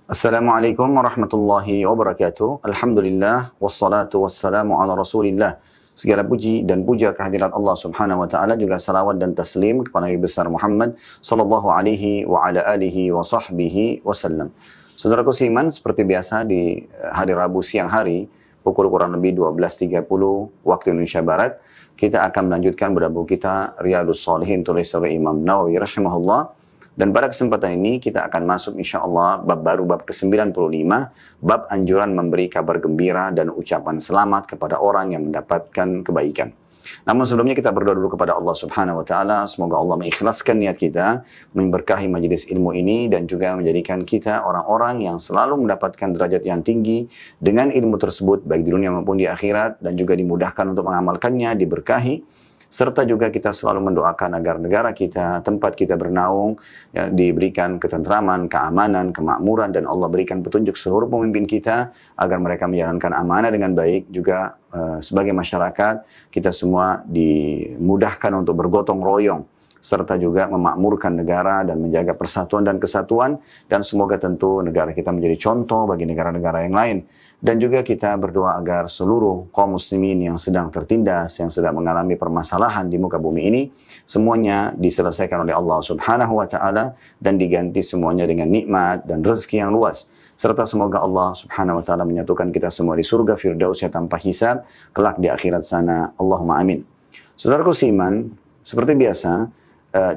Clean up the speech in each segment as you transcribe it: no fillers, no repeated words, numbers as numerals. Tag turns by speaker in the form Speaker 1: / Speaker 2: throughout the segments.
Speaker 1: Assalamualaikum warahmatullahi wabarakatuh. Alhamdulillah wassalatu wassalamu ala Rasulillah. Segala puji dan puja kehadirat Allah Subhanahu wa taala, juga salawat dan taslim kepada Nabi besar Muhammad sallallahu alaihi wa ala alihi wa sahbihi wasallam. Saudaraku seiman, seperti biasa di hari Rabu siang hari pukul kurang lebih 12.30 waktu Indonesia Barat, kita akan melanjutkan buku kita Riyadhus Shalihin tulis oleh Imam Nawawi rahimahullah. Dan pada kesempatan ini kita akan masuk insya Allah bab baru, bab ke-95, bab anjuran memberi kabar gembira dan ucapan selamat kepada orang yang mendapatkan kebaikan. Namun sebelumnya kita berdoa dulu kepada Allah Subhanahu wa taala, semoga Allah mengikhlaskan niat kita, memberkahi majelis ilmu ini dan juga menjadikan kita orang-orang yang selalu mendapatkan derajat yang tinggi dengan ilmu tersebut baik di dunia maupun di akhirat, dan juga dimudahkan untuk mengamalkannya, diberkahi. Serta juga kita selalu mendoakan agar negara kita, tempat kita bernaung, ya, diberikan ketentraman, keamanan, kemakmuran, dan Allah berikan petunjuk seluruh pemimpin kita agar mereka menjalankan amanah dengan baik. Juga sebagai masyarakat, kita semua dimudahkan untuk bergotong royong, serta juga memakmurkan negara dan menjaga persatuan dan kesatuan, dan semoga tentu negara kita menjadi contoh bagi negara-negara yang lain. Dan juga kita berdoa agar seluruh kaum muslimin yang sedang tertindas, yang sedang mengalami permasalahan di muka bumi ini, semuanya diselesaikan oleh Allah Subhanahu wa taala dan diganti semuanya dengan nikmat dan rezeki yang luas. Serta semoga Allah Subhanahu wa taala menyatukan kita semua di surga firdausnya tanpa hisab kelak di akhirat sana. Allahumma amin. Saudaraku seiman, seperti biasa,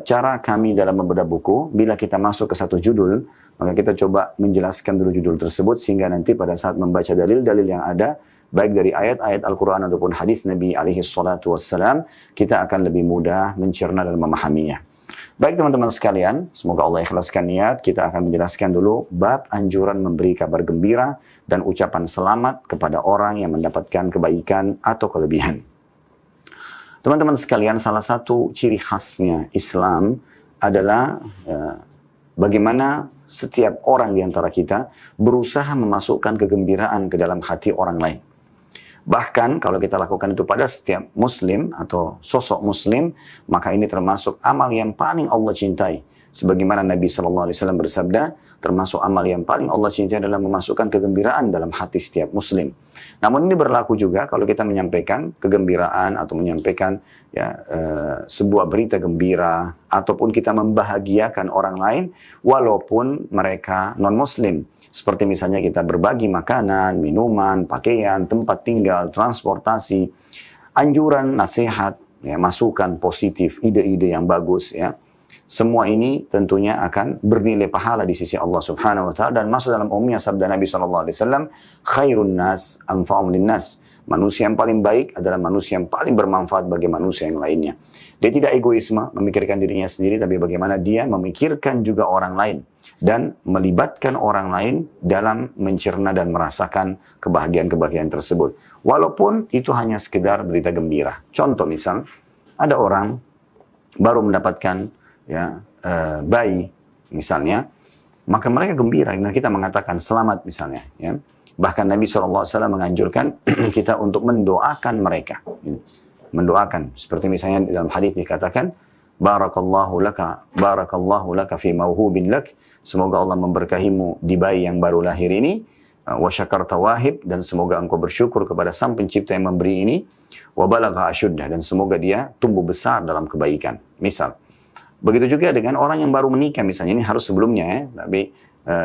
Speaker 1: cara kami dalam membedah buku, bila kita masuk ke satu judul, maka kita coba menjelaskan dulu judul tersebut, sehingga nanti pada saat membaca dalil-dalil yang ada, baik dari ayat-ayat Al-Quran ataupun hadis Nabi alaihi salatu wassalam, kita akan lebih mudah mencerna dan memahaminya. Baik teman-teman sekalian, semoga Allah ikhlaskan niat. Kita akan menjelaskan dulu bab anjuran memberi kabar gembira dan ucapan selamat kepada orang yang mendapatkan kebaikan atau kelebihan. Teman-teman sekalian, salah satu ciri khasnya Islam adalah bagaimana setiap orang di antara kita berusaha memasukkan kegembiraan ke dalam hati orang lain. Bahkan kalau kita lakukan itu pada setiap muslim atau sosok muslim, maka ini termasuk amal yang paling Allah cintai. Sebagaimana Nabi SAW bersabda, termasuk amal yang paling Allah cintai adalah memasukkan kegembiraan dalam hati setiap muslim. Namun ini berlaku juga kalau kita menyampaikan kegembiraan atau menyampaikan sebuah berita gembira, ataupun kita membahagiakan orang lain walaupun mereka non-muslim. Seperti misalnya kita berbagi makanan, minuman, pakaian, tempat tinggal, transportasi, anjuran, nasihat, ya, masukan positif, ide-ide yang bagus, ya. Semua ini tentunya akan bernilai pahala di sisi Allah Subhanahu wa taala, dan masuk dalam umumnya sabda Nabi sallallahu alaihi wasallam, khairun nas anfa'um linnas. Manusia yang paling baik adalah manusia yang paling bermanfaat bagi manusia yang lainnya. Dia tidak egoisme, memikirkan dirinya sendiri, tapi bagaimana dia memikirkan juga orang lain dan melibatkan orang lain dalam mencerna dan merasakan kebahagiaan-kebahagiaan tersebut. Walaupun itu hanya sekedar berita gembira. Contoh misal, ada orang baru mendapatkan bayi misalnya, maka mereka gembira. Nah, kita mengatakan selamat misalnya, ya. Bahkan Nabi SAW menganjurkan kita untuk mendoakan mereka, mendoakan. Seperti misalnya dalam hadis dikatakan, barakallahu laka fi mauhubin lak. Semoga Allah memberkahimu di bayi yang baru lahir ini. Wa syakarta wahib, dan semoga engkau bersyukur kepada sang pencipta yang memberi ini. Wa balagha asyuddah, dan semoga dia tumbuh besar dalam kebaikan. Misal. Begitu juga dengan orang yang baru menikah misalnya, ini harus sebelumnya, ya, tapi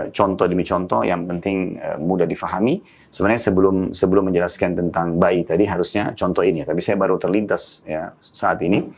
Speaker 1: contoh demi contoh yang penting mudah difahami. Sebenarnya sebelum menjelaskan tentang bayi tadi harusnya contoh ini, tapi saya baru terlintas, ya, saat ini.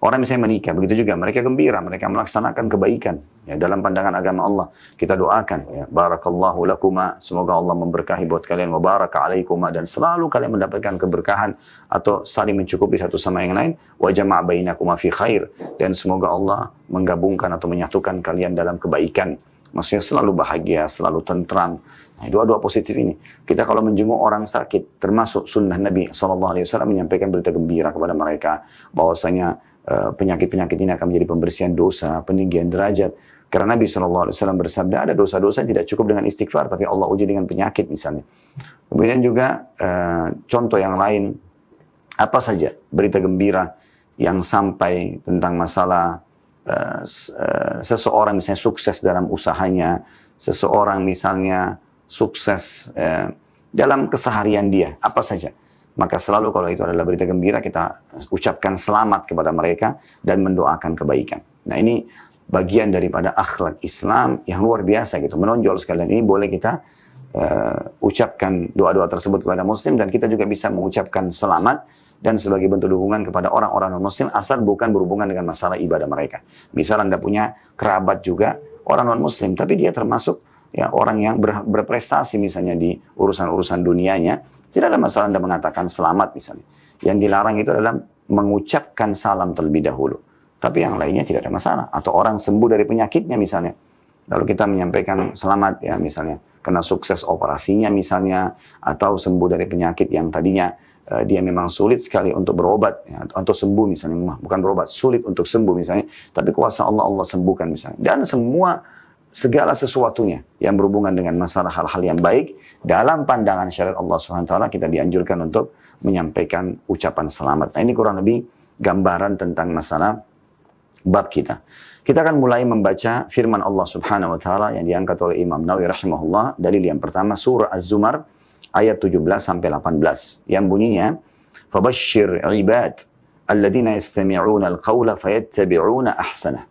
Speaker 1: Orang misalnya menikah, begitu juga mereka gembira, mereka melaksanakan kebaikan, ya, dalam pandangan agama Allah. Kita doakan, ya, barakallahu lakuma, semoga Allah memberkahi buat kalian, wa baraka alaikuma, dan selalu kalian mendapatkan keberkahan atau saling mencukupi satu sama yang lain, wa jama' bainakuma fi khair, dan semoga Allah menggabungkan atau menyatukan kalian dalam kebaikan. Maksudnya selalu bahagia, selalu tentram. Nah, doa-doa positif ini. Kita kalau menjenguk orang sakit, termasuk sunnah Nabi SAW menyampaikan berita gembira kepada mereka, bahwasanya penyakit-penyakit ini akan menjadi pembersihan dosa, peninggian derajat. Karena Nabi SAW bersabda, ada dosa-dosa yang tidak cukup dengan istighfar, tapi Allah uji dengan penyakit misalnya. Kemudian juga contoh yang lain, apa saja berita gembira yang sampai tentang masalah seseorang misalnya sukses dalam usahanya, seseorang misalnya sukses dalam keseharian dia, apa saja. Maka selalu kalau itu adalah berita gembira, kita ucapkan selamat kepada mereka dan mendoakan kebaikan. Nah ini bagian daripada akhlak Islam yang luar biasa gitu, menonjol sekalian. Ini boleh kita ucapkan doa-doa tersebut kepada muslim, dan kita juga bisa mengucapkan selamat dan sebagai bentuk dukungan kepada orang-orang non-muslim asal bukan berhubungan dengan masalah ibadah mereka. Misal Anda punya kerabat juga orang non-muslim, tapi dia termasuk ya orang yang berprestasi misalnya di urusan-urusan dunianya, tidak ada masalah Anda mengatakan selamat misalnya. Yang dilarang itu adalah mengucapkan salam terlebih dahulu. Tapi yang lainnya tidak ada masalah. Atau orang sembuh dari penyakitnya misalnya, lalu kita menyampaikan selamat ya misalnya, karena sukses operasinya misalnya, atau sembuh dari penyakit yang tadinya dia memang sulit sekali untuk berobat, ya, atau sembuh misalnya, bukan berobat, sulit untuk sembuh misalnya, tapi kuasa Allah, Allah sembuhkan misalnya. Dan segala sesuatunya yang berhubungan dengan masalah hal-hal yang baik, dalam pandangan syariat Allah SWT, kita dianjurkan untuk menyampaikan ucapan selamat. Nah ini kurang lebih gambaran tentang masalah bab kita. Kita akan mulai membaca firman Allah Subhanahu wa taala yang diangkat oleh Imam Nawawi rahimahullah. Dalil yang pertama surah Az-Zumar ayat 17 sampai 18 yang bunyinya fabashshir ibad alladzina yastami'una al-qaula fayattabi'una ahsana.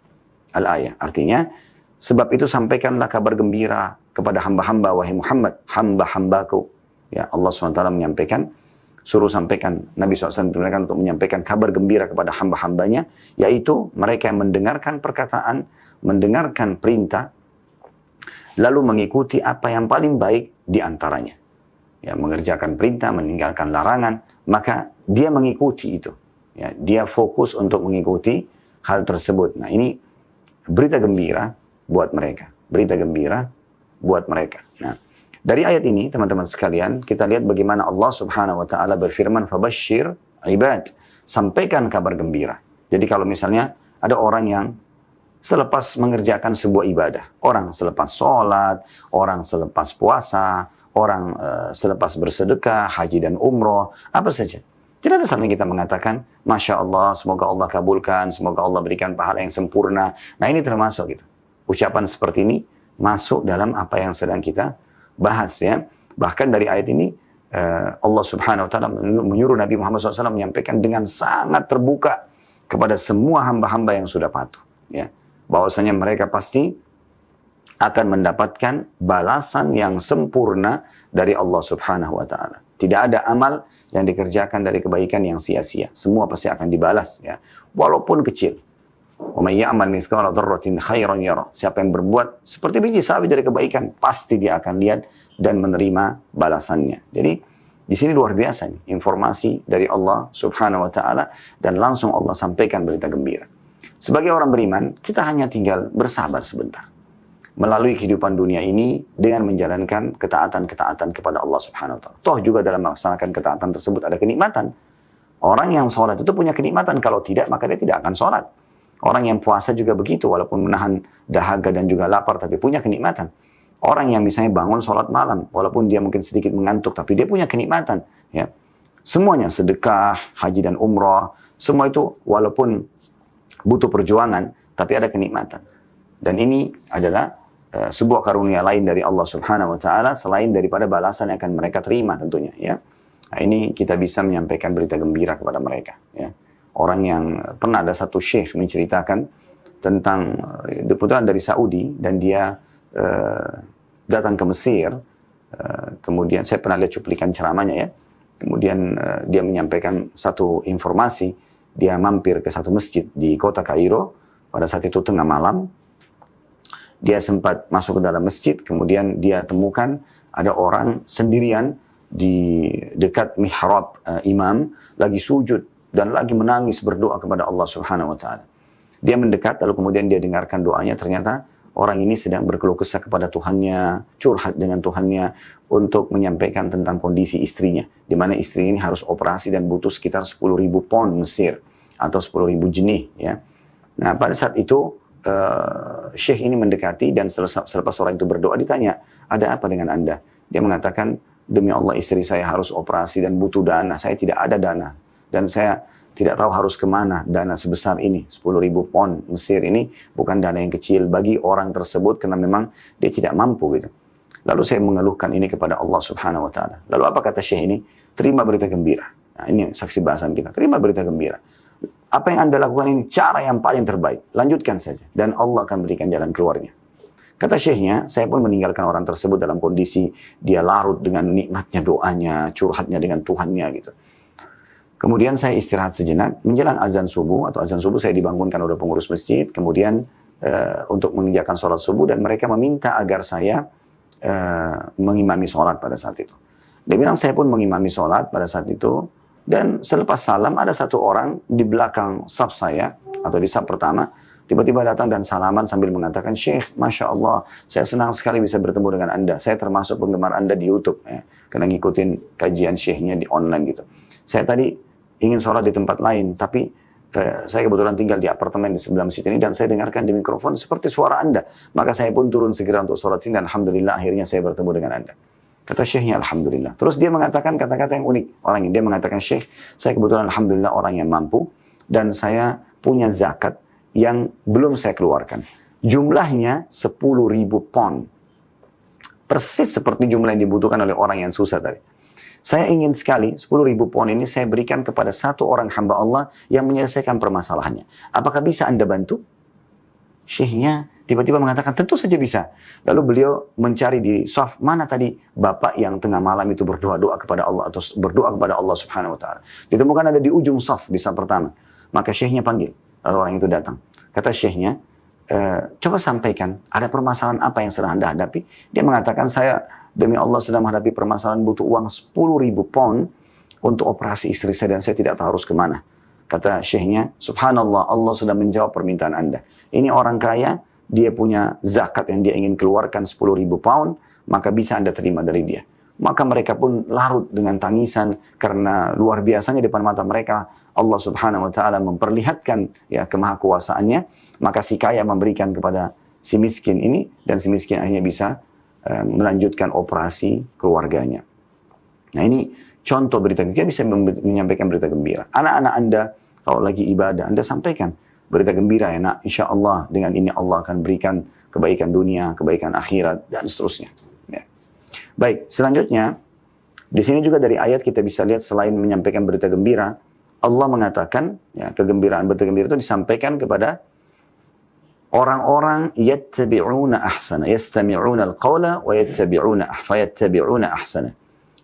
Speaker 1: Al-ayah artinya, sebab itu sampaikanlah kabar gembira kepada hamba-hamba wahai Muhammad, hamba-hambaku. Ya, Allah SWT menyampaikan, suruh sampaikan, Nabi SAW diperintahkan untuk menyampaikan kabar gembira kepada hamba-hambanya, yaitu mereka yang mendengarkan perkataan, mendengarkan perintah, lalu mengikuti apa yang paling baik di antaranya. Ya, mengerjakan perintah, meninggalkan larangan, maka dia mengikuti itu. Ya, dia fokus untuk mengikuti hal tersebut. Nah ini berita gembira buat mereka. Berita gembira buat mereka. Nah, dari ayat ini, teman-teman sekalian, kita lihat bagaimana Allah Subhanahu wa taala berfirman, "Fabashshir ibad." Sampaikan kabar gembira. Jadi kalau misalnya ada orang yang selepas mengerjakan sebuah ibadah, orang selepas sholat, orang selepas puasa, orang selepas bersedekah, haji dan umroh, apa saja. Tidak ada salahnya kita mengatakan, Masya Allah, semoga Allah kabulkan, semoga Allah berikan pahala yang sempurna. Nah ini termasuk gitu. Ucapan seperti ini masuk dalam apa yang sedang kita bahas ya. Bahkan dari ayat ini Allah Subhanahu wa taala menyuruh Nabi Muhammad SAW menyampaikan dengan sangat terbuka kepada semua hamba-hamba yang sudah patuh ya, bahwasanya mereka pasti akan mendapatkan balasan yang sempurna dari Allah Subhanahu wa taala. Tidak ada amal yang dikerjakan dari kebaikan yang sia-sia. Semua pasti akan dibalas ya, walaupun kecil. Siapa yang berbuat seperti biji sawi dari kebaikan, pasti dia akan lihat dan menerima balasannya. Jadi di sini luar biasa nih, informasi dari Allah Subhanahu wa taala, dan langsung Allah sampaikan berita gembira. Sebagai orang beriman, kita hanya tinggal bersabar sebentar melalui kehidupan dunia ini dengan menjalankan ketaatan-ketaatan kepada Allah Subhanahu wa taala. Toh juga dalam melaksanakan ketaatan tersebut ada kenikmatan. Orang yang sholat itu punya kenikmatan, kalau tidak maka dia tidak akan sholat. Orang yang puasa juga begitu, walaupun menahan dahaga dan juga lapar, tapi punya kenikmatan. Orang yang misalnya bangun sholat malam, walaupun dia mungkin sedikit mengantuk, tapi dia punya kenikmatan. Ya. Semuanya, sedekah, haji dan umrah, semua itu walaupun butuh perjuangan, tapi ada kenikmatan. Dan ini adalah sebuah karunia lain dari Allah Subhanahu wa taala, selain daripada balasan yang akan mereka terima tentunya. Ya. Nah, ini kita bisa menyampaikan berita gembira kepada mereka. Ya. Orang yang pernah ada satu syekh menceritakan tentang kebetulan dari Saudi, dan dia datang ke Mesir, kemudian saya pernah lihat cuplikan ceramahnya ya, kemudian dia menyampaikan satu informasi, dia mampir ke satu masjid di kota Kairo, pada saat itu tengah malam, dia sempat masuk ke dalam masjid, kemudian dia temukan ada orang sendirian di dekat mihrab imam, lagi sujud, dan lagi menangis berdoa kepada Allah Subhanahu wa taala. Dia mendekat, lalu kemudian dia dengarkan doanya, ternyata orang ini sedang berkeluh kesah kepada Tuhannya, curhat dengan Tuhannya untuk menyampaikan tentang kondisi istrinya, di mana istri ini harus operasi dan butuh sekitar 10.000 pound Mesir atau 10.000 jenih ya. Nah, pada saat itu Syekh ini mendekati, dan selepas orang itu berdoa ditanya, ada apa dengan Anda? Dia mengatakan, demi Allah istri saya harus operasi dan butuh dana, saya tidak ada dana. Dan saya tidak tahu harus kemana dana sebesar ini. 10.000 pound Mesir ini bukan dana yang kecil bagi orang tersebut karena memang dia tidak mampu gitu. Lalu saya mengeluhkan ini kepada Allah Subhanahu wa Ta'ala. Lalu apa kata Syekh ini? Terima berita gembira. Nah, ini saksi bahasan kita. Terima berita gembira. Apa yang Anda lakukan ini cara yang paling terbaik. Lanjutkan saja. Dan Allah akan berikan jalan keluarnya. Kata Syekhnya, saya pun meninggalkan orang tersebut dalam kondisi dia larut dengan nikmatnya doanya, curhatnya dengan Tuhannya gitu. Kemudian saya istirahat sejenak, menjelang azan subuh, atau azan subuh saya dibangunkan oleh pengurus masjid, kemudian untuk mengerjakan sholat subuh, dan mereka meminta agar saya mengimami sholat pada saat itu. Dia bilang saya pun mengimami sholat pada saat itu, dan selepas salam ada satu orang di belakang saf saya, atau di saf pertama, tiba-tiba datang dan salaman sambil mengatakan, Syekh, Masya Allah, saya senang sekali bisa bertemu dengan Anda. Saya termasuk penggemar Anda di YouTube, ya, karena ngikutin kajian Syekhnya di online gitu. Saya tadi ingin sholat di tempat lain, tapi saya kebetulan tinggal di apartemen di sebelah masjid ini, dan saya dengarkan di mikrofon seperti suara Anda. Maka saya pun turun segera untuk sholat sini, dan Alhamdulillah akhirnya saya bertemu dengan Anda. Kata Syekhnya, Alhamdulillah. Terus dia mengatakan kata-kata yang unik. Orang ini, dia mengatakan, Syekh, saya kebetulan Alhamdulillah orang yang mampu, dan saya punya zakat yang belum saya keluarkan. Jumlahnya 10.000 pound. Persis seperti jumlah yang dibutuhkan oleh orang yang susah tadi. Saya ingin sekali 10.000 pound ini saya berikan kepada satu orang hamba Allah yang menyelesaikan permasalahannya. Apakah bisa Anda bantu? Syekhnya tiba-tiba mengatakan, tentu saja bisa. Lalu beliau mencari di saf, mana tadi bapak yang tengah malam itu berdoa-doa kepada Allah, atau berdoa kepada Allah Subhanahu wa Ta'ala. Ditemukan ada di ujung saf, di saf pertama. Maka Syekhnya panggil, lalu orang itu datang. Kata Syekhnya, coba sampaikan, ada permasalahan apa yang sedang Anda hadapi? Dia mengatakan, saya demi Allah sedang menghadapi permasalahan, butuh uang 10.000 pound untuk operasi istri saya, dan saya tidak tahu harus kemana. Kata Syekhnya, subhanallah, Allah sudah menjawab permintaan Anda. Ini orang kaya, dia punya zakat yang dia ingin keluarkan 10.000 pound, maka bisa Anda terima dari dia. Maka mereka pun larut dengan tangisan, karena luar biasanya depan mata mereka Allah Subhanahu wa Ta'ala memperlihatkan ya kemahakuasaannya. Maka si kaya memberikan kepada si miskin ini, dan si miskin akhirnya bisa melanjutkan operasi keluarganya. Nah, ini contoh berita gembira, bisa menyampaikan berita gembira. Anak-anak Anda kalau lagi ibadah, Anda sampaikan berita gembira ya nak, insya Allah dengan ini Allah akan berikan kebaikan dunia, kebaikan akhirat, dan seterusnya. Ya. Baik, selanjutnya di sini juga dari ayat kita bisa lihat, selain menyampaikan berita gembira, Allah mengatakan ya, kegembiraan berita gembira itu disampaikan kepada orang-orang yattabi'una ahsana, yastami'una al-qawla wa yattabi'una ahsana.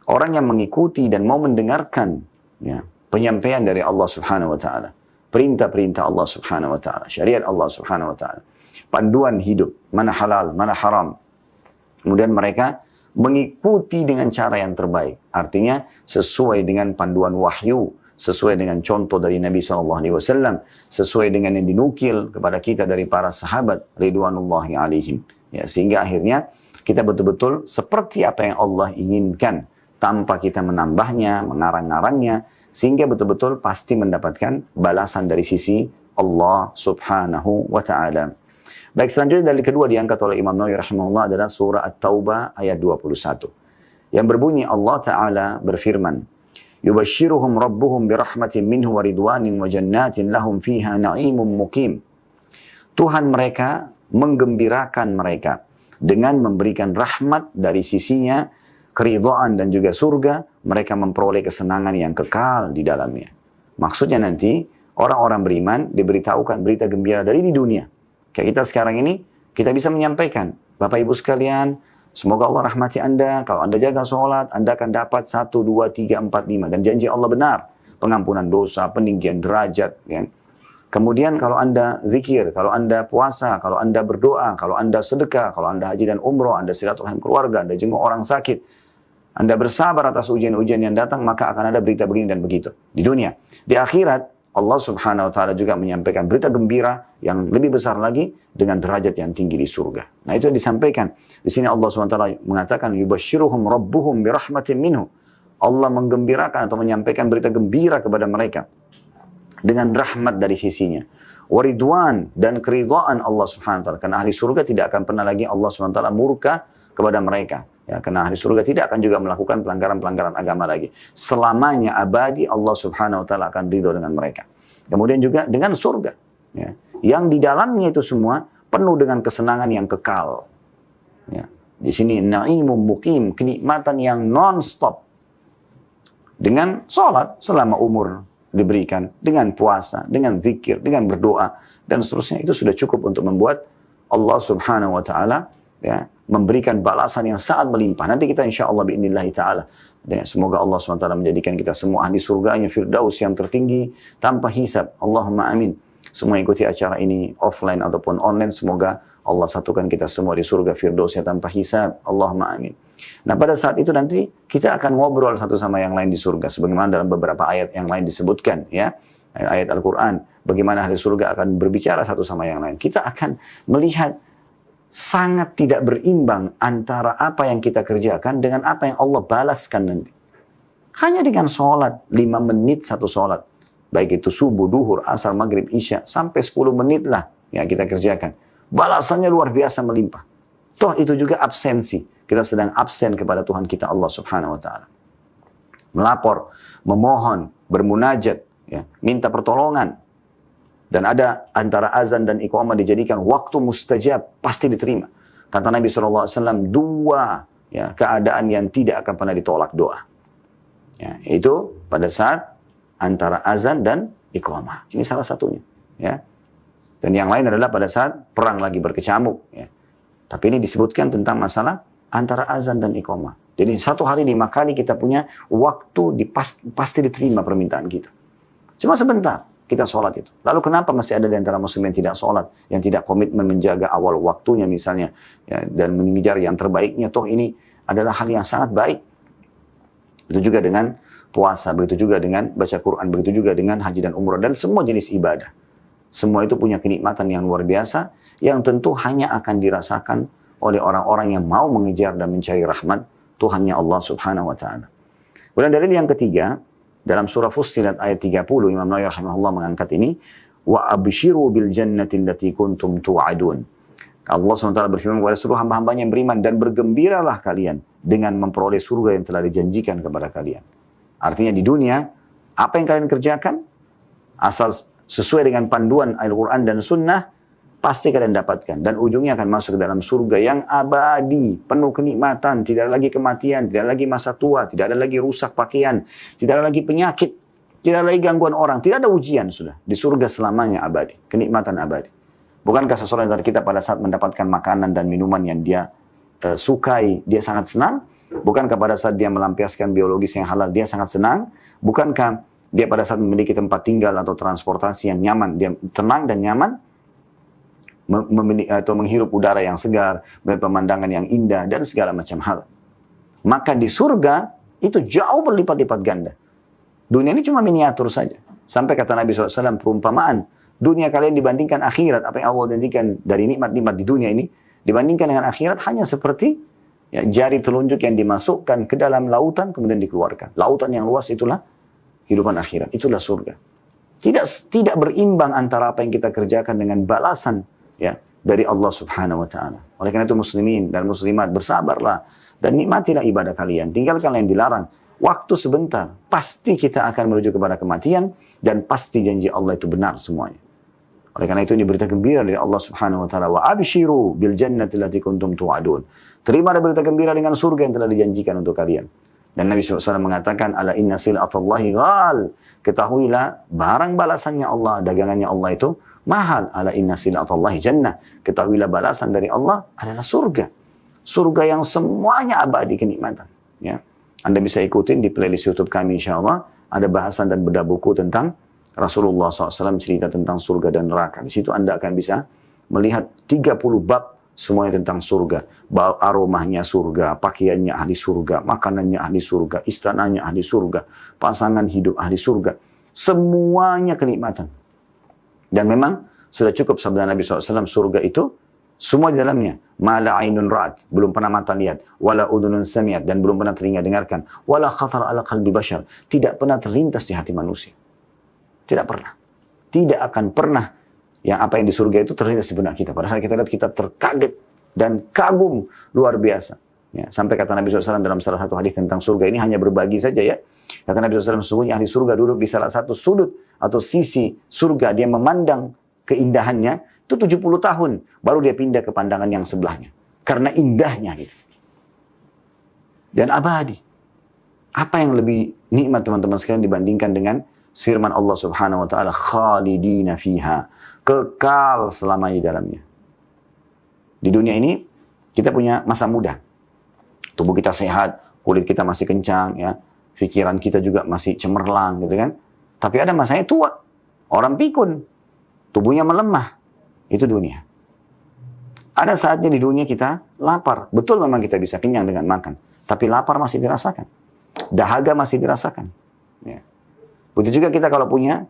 Speaker 1: Orang yang mengikuti dan mau mendengarkan ya, penyampaian dari Allah Subhanahu wa Ta'ala. Perintah-perintah Allah Subhanahu wa Ta'ala, syariat Allah Subhanahu wa Ta'ala. Panduan hidup, mana halal, mana haram. Kemudian mereka mengikuti dengan cara yang terbaik. Artinya sesuai dengan panduan wahyu, sesuai dengan contoh dari Nabi SAW, sesuai dengan yang dinukil kepada kita dari para sahabat ridwanullahi alaihim. Ya, sehingga akhirnya kita betul-betul seperti apa yang Allah inginkan, tanpa kita menambahnya, mengarang-arangnya, sehingga betul-betul pasti mendapatkan balasan dari sisi Allah Subhanahu wa Ta'ala. Baik, selanjutnya dari kedua diangkat oleh Imam Nawawi rahimahullah adalah surah At-Taubah ayat 21. Yang berbunyi, Allah Ta'ala berfirman, yubashshiruhum rabbuhum birahmatin minhu wa ridwanin wa jannatin lahum fiha na'imun muqim. Tuhan mereka menggembirakan mereka dengan memberikan rahmat dari sisinya, keridhaan dan juga surga, mereka memperoleh kesenangan yang kekal di dalamnya. Maksudnya nanti orang-orang beriman diberitahukan berita gembira dari di dunia. Kayak kita sekarang ini, kita bisa menyampaikan, Bapak Ibu sekalian, semoga Allah rahmati Anda. Kalau Anda jaga sholat, Anda akan dapat 1, 2, 3, 4, 5. Dan janji Allah benar. Pengampunan dosa, peninggian derajat. Ya. Kemudian kalau Anda zikir, kalau Anda puasa, kalau Anda berdoa, kalau Anda sedekah, kalau Anda haji dan umroh, Anda silaturahim keluarga, Anda jenguk orang sakit, Anda bersabar atas ujian-ujian yang datang, maka akan ada berita begini dan begitu. Di dunia. Di akhirat, Allah Subhanahu wa Ta'ala juga menyampaikan berita gembira yang lebih besar lagi dengan derajat yang tinggi di surga. Nah, itu yang disampaikan. Di sini Allah Subhanahu wa Ta'ala mengatakan yubashshiruhum rabbuhum birahmatin minhu. Allah menggembirakan atau menyampaikan berita gembira kepada mereka dengan rahmat dari sisinya. Waridwan, dan keridhaan Allah Subhanahu wa Ta'ala. Karena ahli surga tidak akan pernah lagi Allah Subhanahu wa Ta'ala murka kepada mereka. Ya, karena ahli surga tidak akan juga melakukan pelanggaran-pelanggaran agama lagi. Selamanya abadi Allah Subhanahu wa taala akan ridho dengan mereka. Kemudian juga dengan surga, ya, yang di dalamnya itu semua penuh dengan kesenangan yang kekal. Ya. Di sini naimum mukim, kenikmatan yang non-stop. Dengan sholat selama umur diberikan, dengan puasa, dengan zikir, dengan berdoa, dan seterusnya, itu sudah cukup untuk membuat Allah Subhanahu wa taala, ya, memberikan balasan yang sangat melimpah. Nanti kita insya Allah bi'inillahi ta'ala. Semoga Allah SWT menjadikan kita semua ahli surganya Firdaus yang tertinggi tanpa hisab. Allahumma amin. Semua ikuti acara ini offline ataupun online. Semoga Allah satukan kita semua di surga Firdausnya tanpa hisab. Allahumma amin. Nah, pada saat itu nanti kita akan ngobrol satu sama yang lain di surga. Sebagaimana dalam beberapa ayat yang lain disebutkan, ya, ayat Al-Quran. Bagaimana ahli surga akan berbicara satu sama yang lain. Kita akan melihat sangat tidak berimbang antara apa yang kita kerjakan dengan apa yang Allah balaskan nanti. Hanya dengan sholat, 5 menit satu sholat. Baik itu subuh, duhur, asar, maghrib, isya, sampai 10 menit lah yang kita kerjakan. Balasannya luar biasa melimpah. Toh itu juga absensi. Kita sedang absen kepada Tuhan kita Allah Subhanahu wa ta'ala. Melapor, memohon, bermunajat, ya, minta pertolongan. Dan ada antara azan dan iqamah dijadikan waktu mustajab, pasti diterima. Kata Nabi SAW, 2, ya, keadaan yang tidak akan pernah ditolak doa. Ya, itu pada saat antara azan dan iqamah. Ini salah satunya. Ya. Dan yang lain adalah pada saat perang lagi berkecamuk. Ya. Tapi ini disebutkan tentang masalah antara azan dan iqamah. Jadi satu hari 5 kali kita punya waktu pasti diterima permintaan kita. Cuma sebentar kita sholat itu. Lalu kenapa masih ada di antara muslim yang tidak sholat, yang tidak komitmen menjaga awal waktunya misalnya, ya, dan mengejar yang terbaiknya? Toh ini adalah hal yang sangat baik. Itu juga dengan puasa, begitu juga dengan baca Quran, begitu juga dengan haji dan umrah, dan semua jenis ibadah. Semua itu punya kenikmatan yang luar biasa, yang tentu hanya akan dirasakan oleh orang-orang yang mau mengejar dan mencari rahmat Tuhannya Allah Subhanahu wa ta'ala. Kemudian dalil yang ketiga, dalam surah Fussilat ayat 30, Imam Nawawi rahimahullah mengangkat ini, wa abshiru bil jannati allati kuntum tu'adun. Allah SWT berfirman kepada seluruh hamba-hambanya yang beriman, dan bergembiralah kalian dengan memperoleh surga yang telah dijanjikan kepada kalian. Artinya di dunia, apa yang kalian kerjakan, asal sesuai dengan panduan Al-Quran dan Sunnah, pasti kalian dapatkan. Dan ujungnya akan masuk ke dalam surga yang abadi, penuh kenikmatan, tidak ada lagi kematian, tidak ada lagi masa tua, tidak ada lagi rusak pakaian, tidak ada lagi penyakit, tidak ada lagi gangguan orang, tidak ada ujian sudah. Di surga selamanya abadi, kenikmatan abadi. Bukankah seseorang dari kita pada saat mendapatkan makanan dan minuman yang dia sukai, dia sangat senang? Bukankah pada saat dia melampiaskan biologis yang halal, dia sangat senang? Bukankah dia pada saat memiliki tempat tinggal atau transportasi yang nyaman, dia tenang dan nyaman? Atau menghirup udara yang segar, pemandangan yang indah, dan segala macam hal. Maka di surga itu jauh berlipat-lipat ganda. Dunia ini cuma miniatur saja. Sampai kata Nabi SAW, perumpamaan dunia kalian dibandingkan akhirat, apa yang Allah janjikan dari nikmat-nikmat di dunia ini, dibandingkan dengan akhirat hanya seperti, ya, jari telunjuk yang dimasukkan ke dalam lautan kemudian dikeluarkan. Lautan yang luas itulah kehidupan akhirat, itulah surga. Tidak berimbang antara apa yang kita kerjakan dengan balasan, ya, dari Allah Subhanahu wa ta'ala. Oleh karena itu muslimin dan muslimat, bersabarlah dan nikmatilah ibadah kalian. Tinggalkan yang dilarang. Waktu sebentar, pasti kita akan menuju kepada kematian, dan pasti janji Allah itu benar semuanya. Oleh karena itu ini berita gembira dari Allah Subhanahu wa ta'ala. Wa abshiru bil jannati allati kuntum tu'adun. Terima berita gembira dengan surga yang telah dijanjikan untuk kalian. Dan Nabi SAW mengatakan, ala inna sil'atallahi ghal. Ketahuilah barang balasannya Allah, dagangannya Allah itu mahal. Ala inna sil'atallahi jannah. Ketahuilah balasan dari Allah adalah surga. Surga yang semuanya abadi kenikmatan. Ya. Anda bisa ikutin di playlist YouTube kami insyaAllah. Ada bahasan dan bedah buku tentang Rasulullah SAW cerita tentang surga dan neraka. Di situ Anda akan bisa melihat 30 bab semuanya tentang surga. Aromanya surga, pakaiannya ahli surga, makanannya ahli surga, istananya ahli surga, pasangan hidup ahli surga. Semuanya kenikmatan. Dan memang sudah cukup sabda Nabi SAW, surga itu semua di dalamnya. Mala ainun ra'at, belum pernah mata lihat. Wala udunun sami'at, dan belum pernah telinga dengarkan. Wala khatar ala qalbi bashar, tidak pernah terlintas di hati manusia. Tidak pernah. Tidak akan pernah yang apa yang di surga itu terlintas di benak kita. Pada saat kita lihat, kita terkaget dan kagum luar biasa. Ya, sampai kata Nabi SAW dalam salah satu hadis tentang surga ini hanya berbagi saja ya. Kata Nabi SAW, sesungguhnya ahli surga duduk di salah satu sudut atau sisi surga, dia memandang keindahannya itu 70 tahun baru dia pindah ke pandangan yang sebelahnya. Karena indahnya gitu. Dan abadi. Apa yang lebih nikmat teman-teman sekalian dibandingkan dengan firman Allah Subhanahu wa taala, khalidina fiha, kekal selama di dalamnya. Di dunia ini kita punya masa muda. Tubuh kita sehat, kulit kita masih kencang, ya, pikiran kita juga masih cemerlang, gitu kan. Tapi ada masanya tua, orang pikun, tubuhnya melemah, itu dunia. Ada saatnya di dunia kita lapar, betul memang kita bisa kenyang dengan makan, tapi lapar masih dirasakan, dahaga masih dirasakan. Ya. Begitu juga kita kalau punya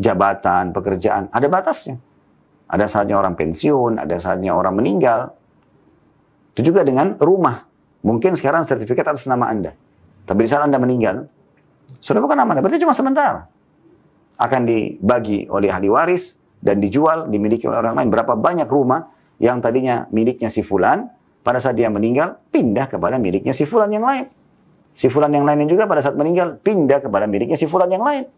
Speaker 1: jabatan, pekerjaan, ada batasnya. Ada saatnya orang pensiun, ada saatnya orang meninggal. Itu juga dengan rumah. Mungkin sekarang sertifikat atas nama Anda. Tapi di saat Anda meninggal, sudah bukan nama Anda, berarti cuma sementara. Akan dibagi oleh ahli waris dan dijual, dimiliki oleh orang lain. Berapa banyak rumah yang tadinya miliknya si fulan, pada saat dia meninggal, pindah kepada miliknya si fulan yang lain. Si fulan yang lainnya juga pada saat meninggal, pindah kepada miliknya si fulan yang lain.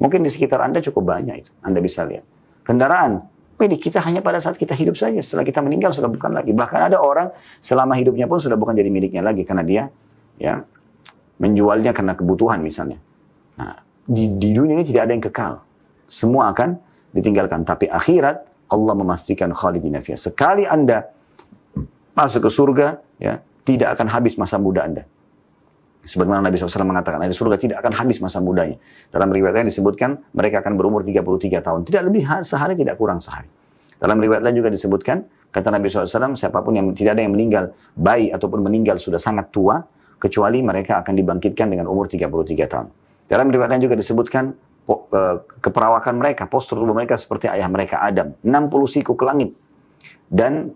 Speaker 1: Mungkin di sekitar Anda cukup banyak itu, Anda bisa lihat. Kendaraan, milik kita hanya pada saat kita hidup saja. Setelah kita meninggal sudah bukan lagi. Bahkan ada orang selama hidupnya pun sudah bukan jadi miliknya lagi. Karena dia ya menjualnya karena kebutuhan misalnya. Nah, di dunia ini tidak ada yang kekal. Semua akan ditinggalkan. Tapi akhirat Allah memastikan khalidina fiha. Sekali Anda masuk ke surga, ya, tidak akan habis masa muda Anda. Sebagaimana Nabi SAW mengatakan, ahli surga tidak akan habis masa mudanya. Dalam riwayatnya disebutkan, mereka akan berumur 33 tahun. Tidak lebih sehari, tidak kurang sehari. Dalam riwayat lain juga disebutkan, kata Nabi SAW, siapapun yang tidak ada yang meninggal, bayi ataupun meninggal sudah sangat tua, kecuali mereka akan dibangkitkan dengan umur 33 tahun. Dalam riwayat lain juga disebutkan, keperawakan mereka, postur tubuh mereka seperti ayah mereka Adam. 60 siku ke langit. Dan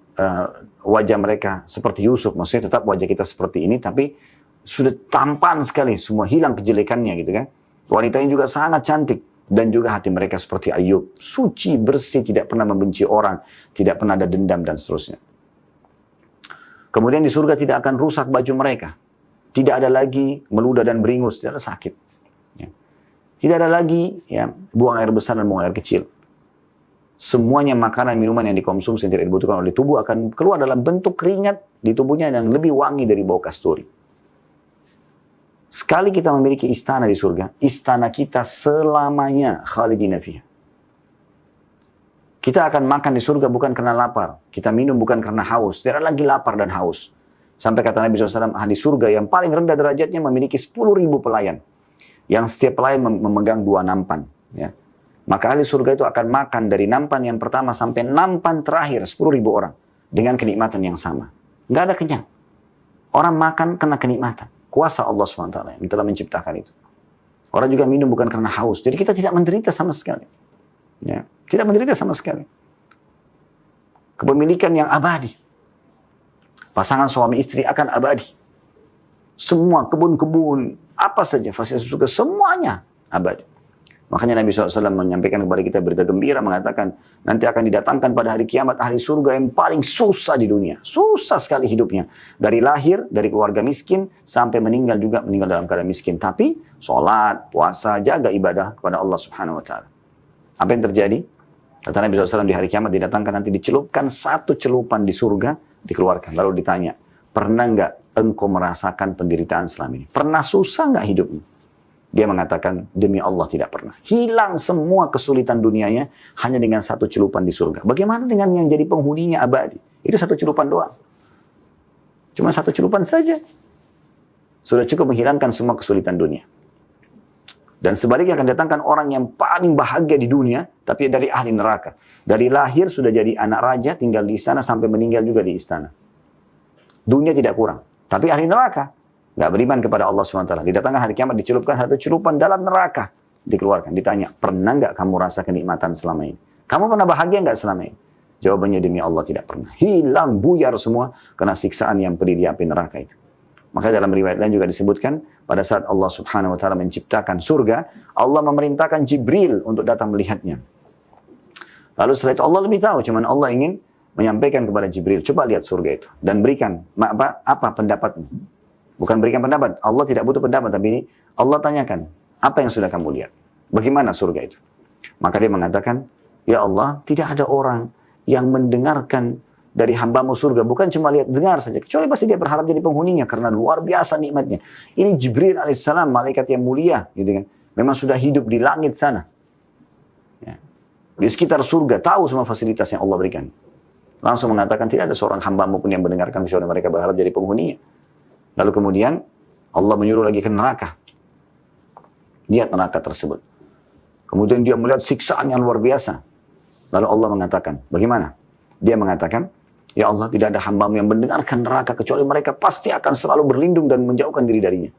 Speaker 1: wajah mereka seperti Yusuf, maksudnya tetap wajah kita seperti ini, tapi sudah tampan sekali, semua hilang kejelekannya gitu kan. Wanitanya juga sangat cantik. Dan juga hati mereka seperti Ayub. Suci, bersih, tidak pernah membenci orang. Tidak pernah ada dendam dan seterusnya. Kemudian di surga tidak akan rusak baju mereka. Tidak ada lagi meludah dan beringus, tidak ada sakit. Ya. Tidak ada lagi ya, buang air besar dan buang air kecil. Semuanya makanan, minuman yang dikonsumsi yang tidak dibutuhkan oleh tubuh akan keluar dalam bentuk keringat di tubuhnya yang lebih wangi dari bau kasturi. Sekali kita memiliki istana di surga, istana kita selamanya khalidina fiha. Kita akan makan di surga bukan karena lapar, kita minum bukan karena haus, tidak lagi lapar dan haus. Sampai kata Nabi SAW, ahli surga yang paling rendah derajatnya memiliki 10.000 pelayan. Yang setiap pelayan memegang 2 nampan. Ya. Maka ahli surga itu akan makan dari nampan yang pertama sampai nampan terakhir 10.000 orang. Dengan kenikmatan yang sama. Nggak ada kenyang. Orang makan kena kenikmatan. Kuasa Allah SWT yang telah menciptakan itu. Orang juga minum bukan karena haus. Jadi kita tidak menderita sama sekali. Ya. Tidak menderita sama sekali. Kepemilikan yang abadi. Pasangan suami istri akan abadi. Semua kebun-kebun, apa saja fasilitas surga, semuanya abadi. Makanya Nabi SAW menyampaikan kepada kita berita gembira, mengatakan nanti akan didatangkan pada hari kiamat ahli surga yang paling susah di dunia. Susah sekali hidupnya. Dari lahir, dari keluarga miskin, sampai meninggal juga meninggal dalam keadaan miskin. Tapi sholat, puasa, jaga ibadah kepada Allah Subhanahu Wa Taala. Apa yang terjadi? Kata Nabi SAW di hari kiamat didatangkan nanti dicelupkan 1 celupan di surga, dikeluarkan. Lalu ditanya, pernah nggak engkau merasakan penderitaan selama ini? Pernah susah nggak hidupmu? Dia mengatakan, demi Allah tidak pernah. Hilang semua kesulitan dunianya hanya dengan 1 celupan di surga. Bagaimana dengan yang jadi penghuninya abadi? Itu 1 celupan doang. Cuma 1 celupan saja. Sudah cukup menghilangkan semua kesulitan dunia. Dan sebaliknya akan datangkan orang yang paling bahagia di dunia, tapi dari ahli neraka. Dari lahir sudah jadi anak raja, tinggal di istana, sampai meninggal juga di istana. Dunia tidak kurang. Tapi ahli neraka. Nggak beriman kepada Allah SWT. Didatangkan hari kiamat, dicelupkan 1 celupan dalam neraka. Dikeluarkan, ditanya, pernah nggak kamu rasa kenikmatan selama ini? Kamu pernah bahagia nggak selama ini? Jawabannya, demi Allah tidak pernah. Hilang, buyar semua, kena siksaan yang pedih di api neraka itu. Maka dalam riwayat lain juga disebutkan, pada saat Allah Subhanahu Wa Taala menciptakan surga, Allah memerintahkan Jibril untuk datang melihatnya. Lalu setelah itu Allah lebih tahu, cuman Allah ingin menyampaikan kepada Jibril, coba lihat surga itu dan berikan apa pendapatmu. Bukan berikan pendapat, Allah tidak butuh pendapat, tapi Allah tanyakan, apa yang sudah kamu lihat? Bagaimana surga itu? Maka dia mengatakan, ya Allah, tidak ada orang yang mendengarkan dari hambamu surga, bukan cuma lihat dengar saja, kecuali pasti dia berharap jadi penghuninya karena luar biasa nikmatnya. Ini Jibril alaihissalam, malaikat yang mulia, gitu kan? Memang sudah hidup di langit sana, ya. Di sekitar surga, tahu semua fasilitas yang Allah berikan. Langsung mengatakan tidak ada seorang hambamu pun yang mendengarkan kecuali mereka berharap jadi penghuninya. Lalu kemudian Allah menyuruh lagi ke neraka. Lihat neraka tersebut. Kemudian dia melihat siksaan yang luar biasa. Lalu Allah mengatakan, bagaimana? Dia mengatakan, ya Allah, tidak ada hambamu yang mendengarkan neraka kecuali mereka pasti akan selalu berlindung dan menjauhkan diri darinya.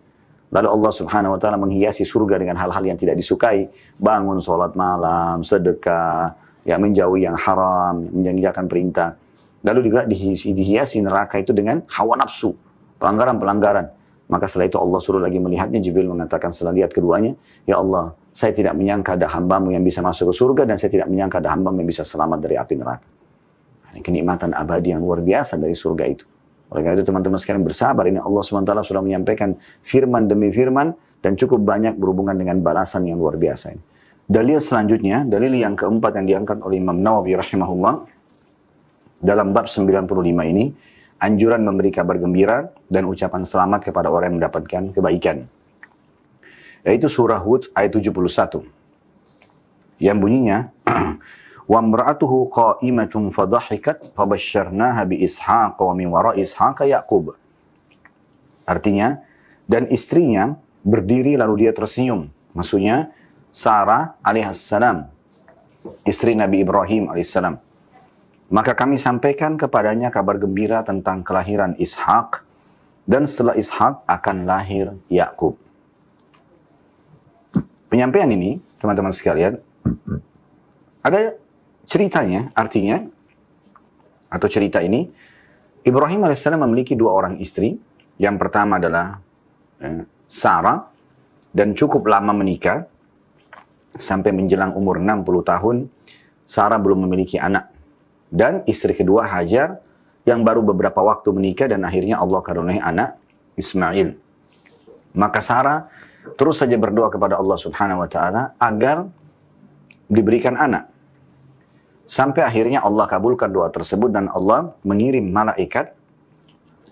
Speaker 1: Lalu Allah subhanahu wa ta'ala menghiasi surga dengan hal-hal yang tidak disukai. Bangun sholat malam, sedekah, ya, menjauhi yang haram, menjalankan perintah. Lalu juga dihiasi neraka itu dengan hawa nafsu, pelanggaran-pelanggaran. Maka setelah itu Allah suruh lagi melihatnya. Jibril mengatakan setelah lihat keduanya, ya Allah, saya tidak menyangka ada hambamu yang bisa masuk ke surga, dan saya tidak menyangka ada hambamu yang bisa selamat dari api neraka. Ini kenikmatan abadi yang luar biasa dari surga itu. Oleh karena itu teman-teman sekalian bersabar, ini Allah SWT sudah menyampaikan firman demi firman, dan cukup banyak berhubungan dengan balasan yang luar biasa ini. Dalil selanjutnya, dalil yang keempat yang diangkat oleh Imam Nawawi rahimahullah, dalam bab 95 ini, anjuran memberi kabar gembira dan ucapan selamat kepada orang yang mendapatkan kebaikan. Yaitu surah Hud ayat 71. Yang bunyinya, wa imra'atuhu qa'imatun fadhahikat fabasyarnaha bi Ishaq wa min wara'i Ishaq Yaqub. Artinya, dan istrinya berdiri lalu dia tersenyum. Maksudnya Sarah alaihissalam, istri Nabi Ibrahim alaihissalam. Maka kami sampaikan kepadanya kabar gembira tentang kelahiran Ishak, dan setelah Ishak akan lahir Yakub. Penyampaian ini, teman-teman sekalian, ada ceritanya, artinya, atau cerita ini, Ibrahim AS memiliki dua orang istri. Yang pertama adalah Sarah, dan cukup lama menikah, sampai menjelang umur 60 tahun, Sarah belum memiliki anak. Dan istri kedua Hajar, yang baru beberapa waktu menikah, dan akhirnya Allah karuniai anak Ismail. Maka Sarah terus saja berdoa kepada Allah subhanahu wa ta'ala agar diberikan anak. Sampai akhirnya Allah kabulkan doa tersebut, dan Allah mengirim malaikat,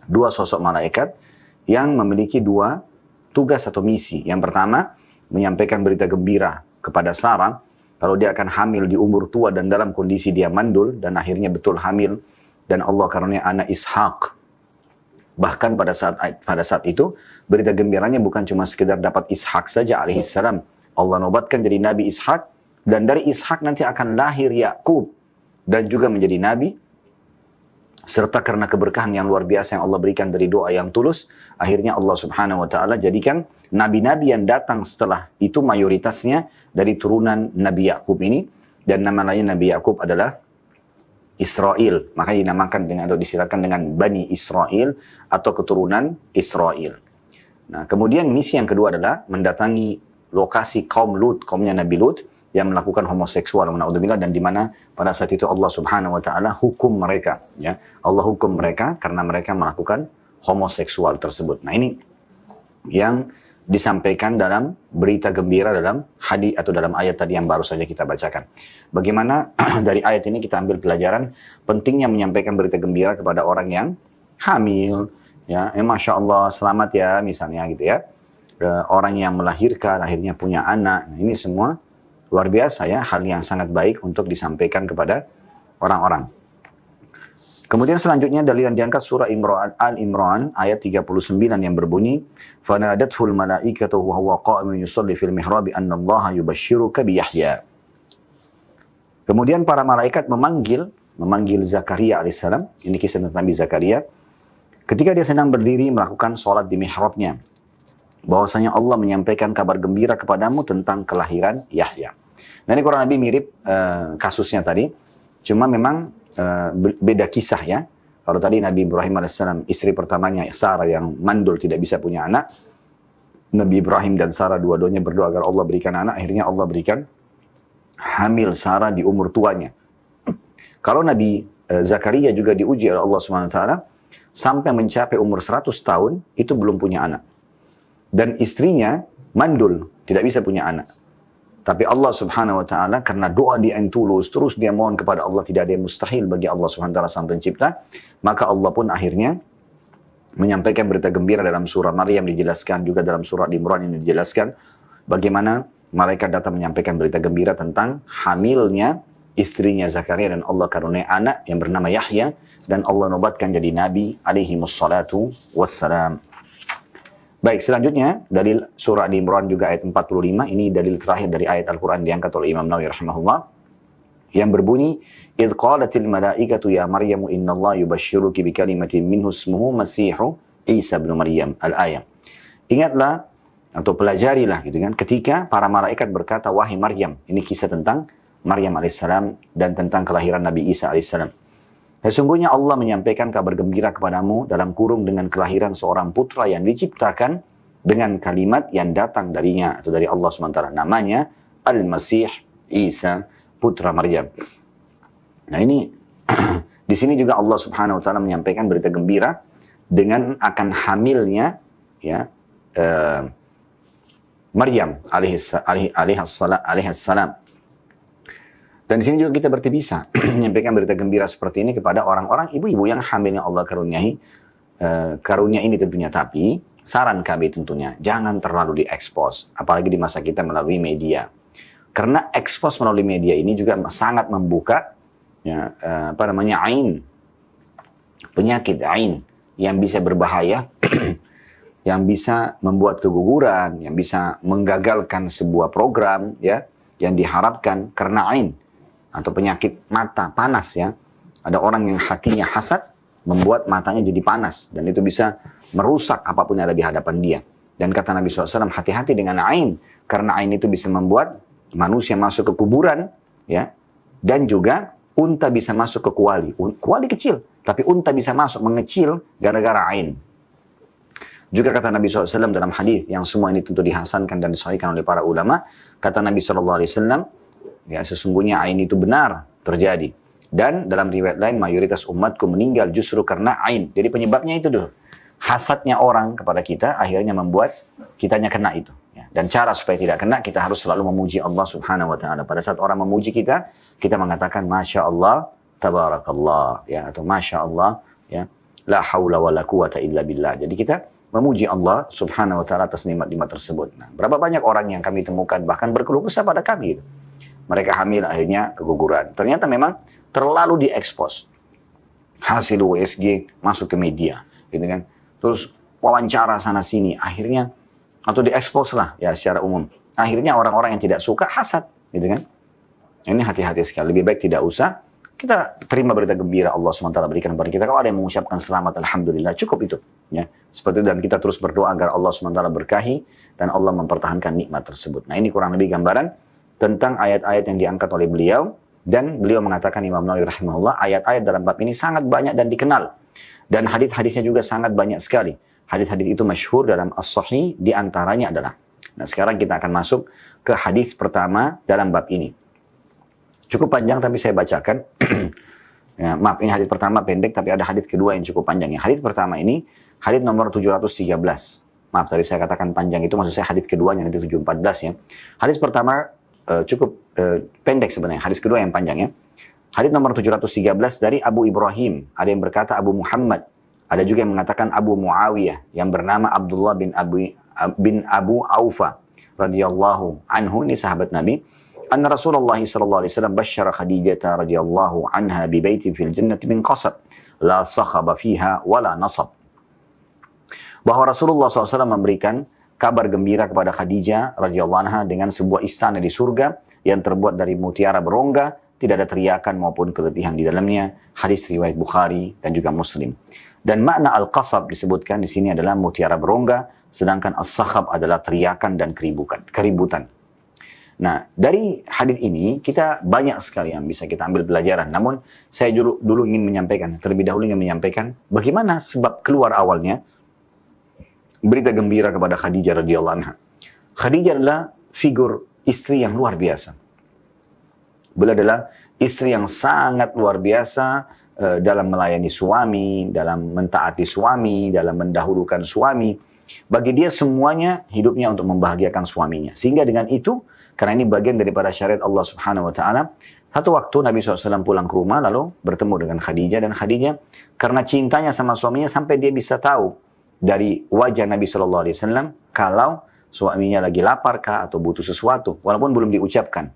Speaker 1: dua sosok malaikat, yang memiliki dua tugas atau misi. Yang pertama, menyampaikan berita gembira kepada Sarah, kalau dia akan hamil di umur tua dan dalam kondisi dia mandul, dan akhirnya betul hamil, dan Allah karunia anak Ishak. Bahkan pada saat itu, berita gembiranya bukan cuma sekedar dapat Ishak saja alaihissalam. Allah nobatkan jadi Nabi Ishak, dan dari Ishak nanti akan lahir Yakub, dan juga menjadi Nabi. Serta karena keberkahan yang luar biasa yang Allah berikan dari doa yang tulus, akhirnya Allah subhanahu wa ta'ala jadikan nabi-nabi yang datang setelah itu mayoritasnya dari turunan Nabi Yakub ini, dan nama lain Nabi Yakub adalah Israel. Makanya dinamakan dengan atau disilakan dengan Bani Israel atau keturunan Israel. Nah, kemudian misi yang kedua adalah mendatangi lokasi kaum Lut, kaumnya Nabi Lut yang melakukan homoseksual, naudzubillah, dan di mana pada saat itu Allah Subhanahu wa taala hukum mereka, ya. Allah hukum mereka karena mereka melakukan homoseksual tersebut. Nah, ini yang disampaikan dalam berita gembira dalam hadis atau dalam ayat tadi yang baru saja kita bacakan. Bagaimana dari ayat ini kita ambil pelajaran pentingnya menyampaikan berita gembira kepada orang yang hamil, ya, Masya Allah selamat ya misalnya gitu ya. Orang yang melahirkan akhirnya punya anak. Nah, ini semua luar biasa ya, hal yang sangat baik untuk disampaikan kepada orang-orang. Kemudian selanjutnya dalil yang diangkat surah Al-Imran ayat 39 yang berbunyi, "Fanadathul malaikatu wa huwa qa'imun yusalli fil mihrab anna Allah yubashshiruka bi Yahya." Kemudian para malaikat memanggil Zakaria alaihissalam, ini kisah tentang Nabi Zakaria, ketika dia sedang berdiri melakukan sholat di mihrabnya, bahwasanya Allah menyampaikan kabar gembira kepadamu tentang kelahiran Yahya. Nah, ini kurang lebih mirip kasusnya tadi, cuma memang beda kisah ya. Kalau tadi Nabi Ibrahim AS, istri pertamanya Sarah yang mandul tidak bisa punya anak, Nabi Ibrahim dan Sarah dua-duanya berdoa agar Allah berikan anak, akhirnya Allah berikan hamil Sarah di umur tuanya. Kalau Nabi Zakaria juga diuji oleh Allah Subhanahu wa taala sampai mencapai umur 100 tahun itu belum punya anak. Dan istrinya mandul, tidak bisa punya anak. Tapi Allah Subhanahu wa taala karena doa dia yang tulus, terus dia mohon kepada Allah, tidak ada yang mustahil bagi Allah Subhanahu wa taala sang pencipta, maka Allah pun akhirnya menyampaikan berita gembira dalam surah Maryam dijelaskan, juga dalam surah Imran ini dijelaskan bagaimana malaikat datang menyampaikan berita gembira tentang hamilnya istrinya Zakaria dan Allah karunia anak yang bernama Yahya dan Allah nobatkan jadi nabi alaihi wassalatu wassalam. Baik, selanjutnya dalil surah Al-Imran juga ayat 45, ini dalil terakhir dari ayat Al-Quran diangkat oleh Imam Nawawi rahimahullah yang berbunyi idh qalatil malaikatu ya Maryamu innallaha yubashshiruki bikalimatin minhu ismuhu Masihu Isa bin Maryam al-ayat. Ingatlah atau pelajarilah gitu kan ketika para malaikat berkata wahai Maryam, ini kisah tentang Maryam alaihissalam dan tentang kelahiran Nabi Isa alaihissalam. Sesungguhnya Allah menyampaikan kabar gembira kepadamu dalam kurung dengan kelahiran seorang putra yang diciptakan dengan kalimat yang datang darinya atau dari Allah SWT. Namanya Al-Masih Isa putra Maryam. Nah ini di sini juga Allah Subhanahu Wa Taala menyampaikan berita gembira dengan akan hamilnya ya Maryam alaihissalam. Dan di sini juga kita berarti bisa menyampaikan berita gembira seperti ini kepada orang-orang ibu-ibu yang hamilnya Allah karuniai karunia ini tentunya. Tapi saran kami tentunya jangan terlalu diekspos, apalagi di masa kita melalui media. Karena ekspos melalui media ini juga sangat membuka ya, ain, penyakit ain yang bisa berbahaya, yang bisa membuat keguguran, yang bisa menggagalkan sebuah program ya yang diharapkan karena ain. Atau penyakit mata panas ya. Ada orang yang hatinya hasad, membuat matanya jadi panas. Dan itu bisa merusak apapun yang ada di hadapan dia. Dan kata Nabi SAW, hati-hati dengan ain. Karena ain itu bisa membuat manusia masuk ke kuburan. Ya. Dan juga unta bisa masuk ke kuali. Kuali kecil, tapi unta bisa masuk, mengecil gara-gara ain. Juga kata Nabi SAW dalam hadis yang semua ini tentu dihasankan dan disahihkan oleh para ulama. Kata Nabi SAW, ya, sesungguhnya ain itu benar terjadi. Dan dalam riwayat lain mayoritas umatku meninggal justru karena ain. Jadi penyebabnya itu dulu. Hasadnya orang kepada kita akhirnya membuat kitanya kena itu. Ya. Dan cara supaya tidak kena kita harus selalu memuji Allah Subhanahu Wa Taala. Pada saat orang memuji kita, kita mengatakan Masya Allah, Tabarakallah. Ya, atau Masya Allah, ya, La hawla wa la quwata illa billah. Jadi kita memuji Allah Subhanahu Wa Taala atas nikmat-nikmat tersebut. Nah, berapa banyak orang yang kami temukan bahkan berkeluh kesah pada kami itu. Mereka hamil akhirnya keguguran. Ternyata memang terlalu diekspos. Hasil USG masuk ke media, gitu kan. Terus wawancara sana sini, akhirnya atau diekspos lah ya secara umum. Akhirnya orang-orang yang tidak suka hasad, gitu kan. Ini hati-hati sekali. Lebih baik tidak usah. Kita terima berita gembira Allah SWT berikan kepada kita. Kalau ada yang mengucapkan selamat, alhamdulillah, cukup itu. Ya, seperti itu. Dan kita terus berdoa agar Allah SWT berkahi dan Allah mempertahankan nikmat tersebut. Nah, ini kurang lebih gambaran tentang ayat-ayat yang diangkat oleh beliau. Dan beliau mengatakan Imam Nawawi rahimahullah, ayat-ayat dalam bab ini sangat banyak dan dikenal. Dan hadis-hadisnya juga sangat banyak sekali. Hadis-hadis itu masyhur dalam As-Sahih, diantaranya adalah. Nah, sekarang kita akan masuk ke hadis pertama dalam bab ini. Cukup panjang tapi saya bacakan. Ya, maaf, ini hadis pertama pendek tapi ada hadis kedua yang cukup panjang. Ya, hadis pertama ini hadis nomor 713. Maaf, tadi saya katakan panjang itu maksud saya hadis keduanya nanti 714 ya. Hadis pertama cukup pendek sebenarnya. Hadis kedua yang panjang ya. Hadis nomor 713 dari Abu Ibrahim. Ada yang berkata Abu Muhammad. Ada juga yang mengatakan Abu Muawiyah yang bernama Abdullah bin Abu Aufa radhiyallahu anhu, ini sahabat Nabi. Anna Rasulullah sallallahu alaihi wasallam basyara Khadijah radhiyallahu anha bi baitin fil jannati min qasab la sakhaba fiha wala nasab. Bahwa Rasulullah SAW memberikan kabar gembira kepada Khadijah radhiyallahu anha dengan sebuah istana di surga yang terbuat dari mutiara berongga, tidak ada teriakan maupun keletihan di dalamnya. Hadis riwayat Bukhari dan juga Muslim. Dan makna al-qasab disebutkan di sini adalah mutiara berongga, sedangkan as-sakhab adalah teriakan dan keributan. Nah, dari hadis ini kita banyak sekali yang bisa kita ambil pelajaran. Namun saya dulu ingin menyampaikan, terlebih dahulu ingin menyampaikan bagaimana sebab keluar awalnya berita gembira kepada Khadijah radhiyallahu anha. Khadijah adalah figur istri yang luar biasa. Beliau adalah istri yang sangat luar biasa dalam melayani suami, dalam mentaati suami, dalam mendahulukan suami. Bagi dia semuanya hidupnya untuk membahagiakan suaminya. Sehingga dengan itu, karena ini bagian daripada syariat Allah Subhanahu Wa Taala, satu waktu Nabi SAW pulang ke rumah lalu bertemu dengan Khadijah, dan Khadijah karena cintanya sama suaminya sampai dia bisa tahu dari wajah Nabi SAW kalau suaminya lagi lapar kah atau butuh sesuatu, walaupun belum diucapkan.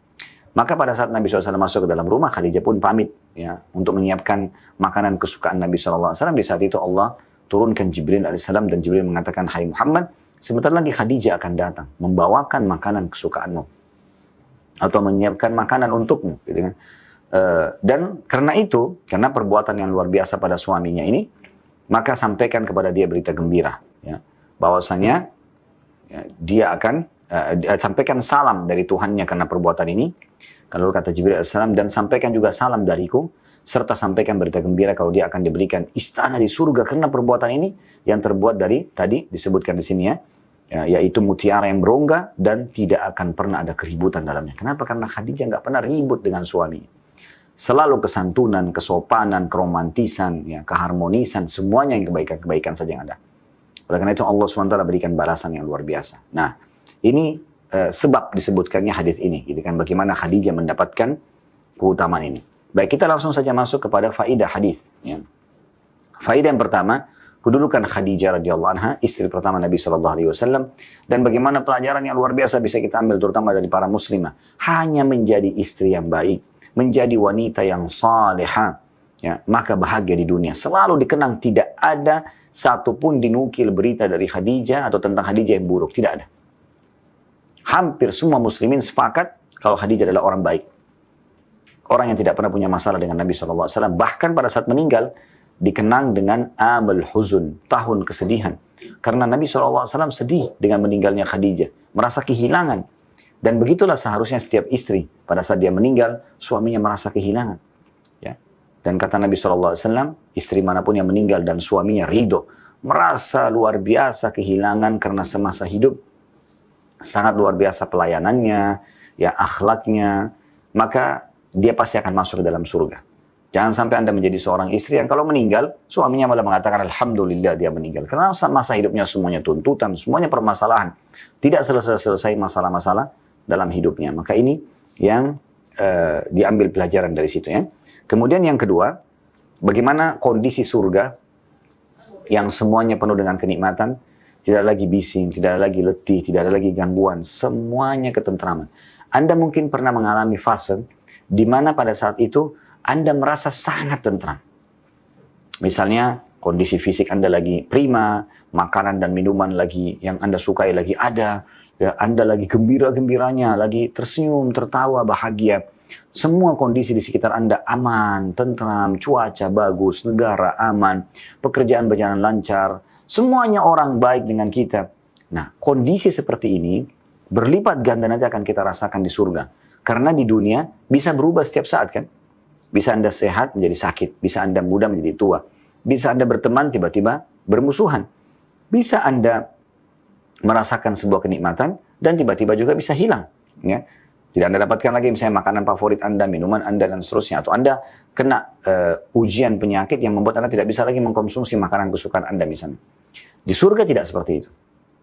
Speaker 1: Maka pada saat Nabi SAW masuk ke dalam rumah, Khadijah pun pamit ya untuk menyiapkan makanan kesukaan Nabi SAW. Di saat itu Allah turunkan Jibril AS, dan Jibril mengatakan, "Hai Muhammad, sebentar lagi Khadijah akan datang membawakan makanan kesukaanmu atau menyiapkan makanan untukmu." Gitu kan? Dan karena perbuatan yang luar biasa pada suaminya ini, maka sampaikan kepada dia berita gembira, ya, bahwasanya ya, dia akan sampaikan salam dari Tuhannya karena perbuatan ini. Kalau kata Jibril AS, dan sampaikan juga salam dariku, serta sampaikan berita gembira kalau dia akan diberikan istana di surga karena perbuatan ini yang terbuat dari tadi disebutkan di sini ya, yaitu mutiara yang berongga dan tidak akan pernah ada keributan dalamnya. Kenapa? Karena Khadijah nggak pernah ribut dengan suaminya. Selalu kesantunan, kesopanan, keromantisan, ya, keharmonisan, semuanya yang kebaikan-kebaikan saja yang ada. Oleh karena itu Allah SWT berikan balasan yang luar biasa. Nah, ini sebab disebutkannya hadis ini, gitu kan? Bagaimana Khadijah mendapatkan keutamaan ini. Baik, kita langsung saja masuk kepada faidah hadis. Ya. Faidah yang pertama, kedudukan Khadijah radhiyallahu anha, istri pertama Nabi SAW, dan bagaimana pelajaran yang luar biasa bisa kita ambil terutama dari para muslimah. Hanya menjadi istri yang baik, menjadi wanita yang salihah, ya, maka bahagia di dunia. Selalu dikenang, tidak ada satupun dinukil berita dari Khadijah atau tentang Khadijah yang buruk, tidak ada. Hampir semua muslimin sepakat kalau Khadijah adalah orang baik. Orang yang tidak pernah punya masalah dengan Nabi SAW. Bahkan pada saat meninggal, dikenang dengan Amul Huzun, tahun kesedihan. Karena Nabi SAW sedih dengan meninggalnya Khadijah. Merasa kehilangan. Dan begitulah seharusnya setiap istri. Pada saat dia meninggal, suaminya merasa kehilangan. Ya. Dan kata Nabi SAW, istri manapun yang meninggal dan suaminya ridho, merasa luar biasa kehilangan karena semasa hidup sangat luar biasa pelayanannya, ya, akhlaknya, maka dia pasti akan masuk ke dalam surga. Jangan sampai Anda menjadi seorang istri yang kalau meninggal, suaminya malah mengatakan Alhamdulillah dia meninggal. Karena masa hidupnya semuanya tuntutan, semuanya permasalahan. Tidak selesai masalah-masalah dalam hidupnya. Maka ini yang diambil pelajaran dari situ ya. Kemudian yang kedua, bagaimana kondisi surga yang semuanya penuh dengan kenikmatan, tidak lagi bising, tidak ada lagi letih, tidak ada lagi gangguan, semuanya ketentraman. Anda mungkin pernah mengalami fase di mana pada saat itu Anda merasa sangat tentram. Misalnya kondisi fisik Anda lagi prima, makanan dan minuman lagi yang Anda sukai lagi ada, ya, Anda lagi gembira-gembiranya, lagi tersenyum, tertawa, bahagia. Semua kondisi di sekitar Anda aman, tentram, cuaca bagus, negara aman, pekerjaan berjalan lancar, semuanya orang baik dengan kita. Nah, kondisi seperti ini berlipat ganda nanti akan kita rasakan di surga. Karena di dunia bisa berubah setiap saat kan. Bisa Anda sehat menjadi sakit, bisa Anda muda menjadi tua, bisa Anda berteman tiba-tiba bermusuhan, bisa Anda merasakan sebuah kenikmatan dan tiba-tiba juga bisa hilang. Ya. Tidak Anda dapatkan lagi misalnya makanan favorit Anda, minuman Anda dan seterusnya. Atau Anda kena ujian penyakit yang membuat Anda tidak bisa lagi mengkonsumsi makanan kesukaan Anda misalnya. Di surga tidak seperti itu.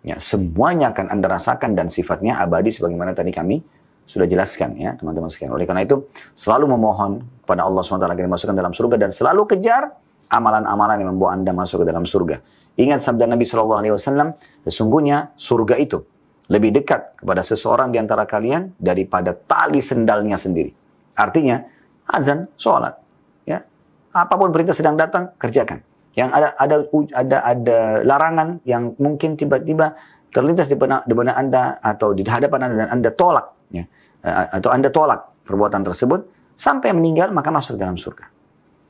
Speaker 1: Ya, semuanya akan Anda rasakan dan sifatnya abadi sebagaimana tadi kami sudah jelaskan ya teman-teman sekalian. Oleh karena itu selalu memohon kepada Allah SWT agar dimasukkan dalam surga dan selalu kejar amalan-amalan yang membawa Anda masuk ke dalam surga. Ingat sabda Nabi SAW, sesungguhnya surga itu lebih dekat kepada seseorang di antara kalian daripada tali sendalnya sendiri. Artinya azan, sholat, ya, apapun perintah sedang datang kerjakan. Yang ada larangan yang mungkin tiba-tiba terlintas di benak Anda atau di hadapan Anda dan Anda tolak, ya, atau Anda tolak perbuatan tersebut sampai meninggal maka masuk dalam surga.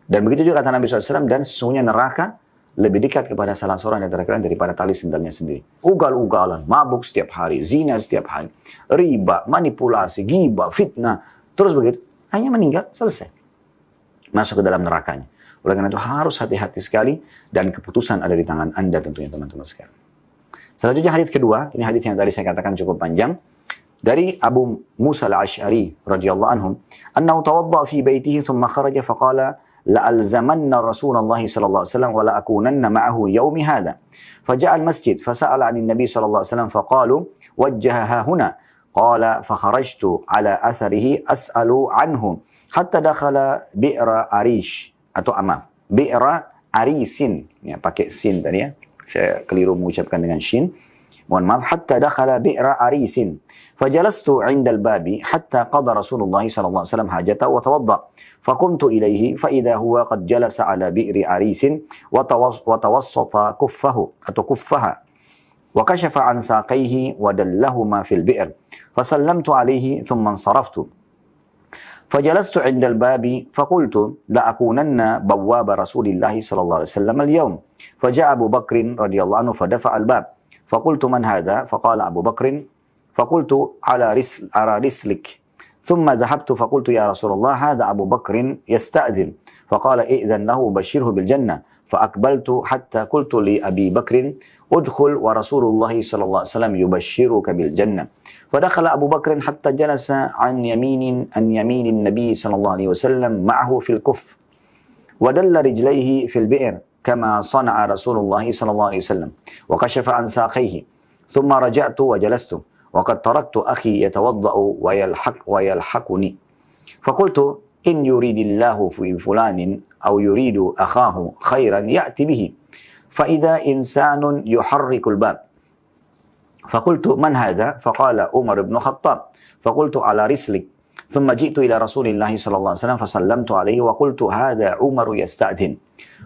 Speaker 1: Dan begitu juga kata Nabi SAW, dan sesungguhnya neraka lebih dekat kepada salah seorang di antara kalian daripada tali sendalnya sendiri. Ugal-ugalan, mabuk setiap hari, zina setiap hari, riba, manipulasi, ghibah, fitnah, terus begitu, hanya meninggal, selesai. Masuk ke dalam nerakanya. Oleh karena itu harus hati-hati sekali dan keputusan ada di tangan Anda tentunya teman-teman sekalian. Selanjutnya hadits kedua, ini hadits yang tadi saya katakan cukup panjang. Dari Abu Musa al-Ash'ari radhiyallahu anhu, annahu tawadda fi baitihi thumma kharaja faqala la'alzamanna Rasulullah sallallahu alaihi wasallam wa la'akunanna ma'ahu yaumi hadha. Faja'a al-masjid fasa'ala 'anil Nabi sallallahu alaihi wasallam faqalu wajjaha huna. Qala fakharajtu ala atharihi as'alu anhu hatta dakhala bi'ra arish atau bi'ra arisin, ya pakai sin tadi ya. Saya keliru mengucapkan dengan shin. Mohon maaf, hatta dakhala bi'ra arisin. Fajalastu 'inda al-babi hatta qada Rasulullah sallallahu alaihi wasallam hajatahu wa tawadda. Faqumtu ilayhi fa idha huwa qad jalasa 'ala bi'ri arisin wa tawassata kuffahu atau kuffaha. Wa kashafa 'an saqayhi wa dallahuma fil bi'r. Fasallamtu 'alayhi thumma insaraftu. فجلست عند الباب فقلت لأكونن بواب رسول الله صلى الله عليه وسلم اليوم فجاء أبو بكر رضي الله عنه فدفع الباب فقلت من هذا فقال أبو بكر فقلت على رسلك ثم ذهبت فقلت يا رسول الله هذا أبو بكر يستأذن فقال إئذن له بشره بالجنة فأقبلت حتى قلت لأبي بكر ادخل ورسول الله صلى الله عليه وسلم يبشرك بالجنة فدخل أبو بكر حتى جلس عن يمين النبي صلى الله عليه وسلم معه في الكف ودل رجليه في البئر كما صنع رسول الله صلى الله عليه وسلم وكشف عن ساقيه ثم رجعت وجلست وقد تركت أخي يتوضأ ويلحقني فقلت إن يريد الله في فلان أو يريد أخاه خيرا يأتي به فإذا إنسان يحرك الباب فقلت من هذا فقال عمر بن الخطاب فقلت على رسلك ثم جئت إلى رسول الله صلى الله عليه وسلم فسلمت عليه وقلت هذا عمر يستأذن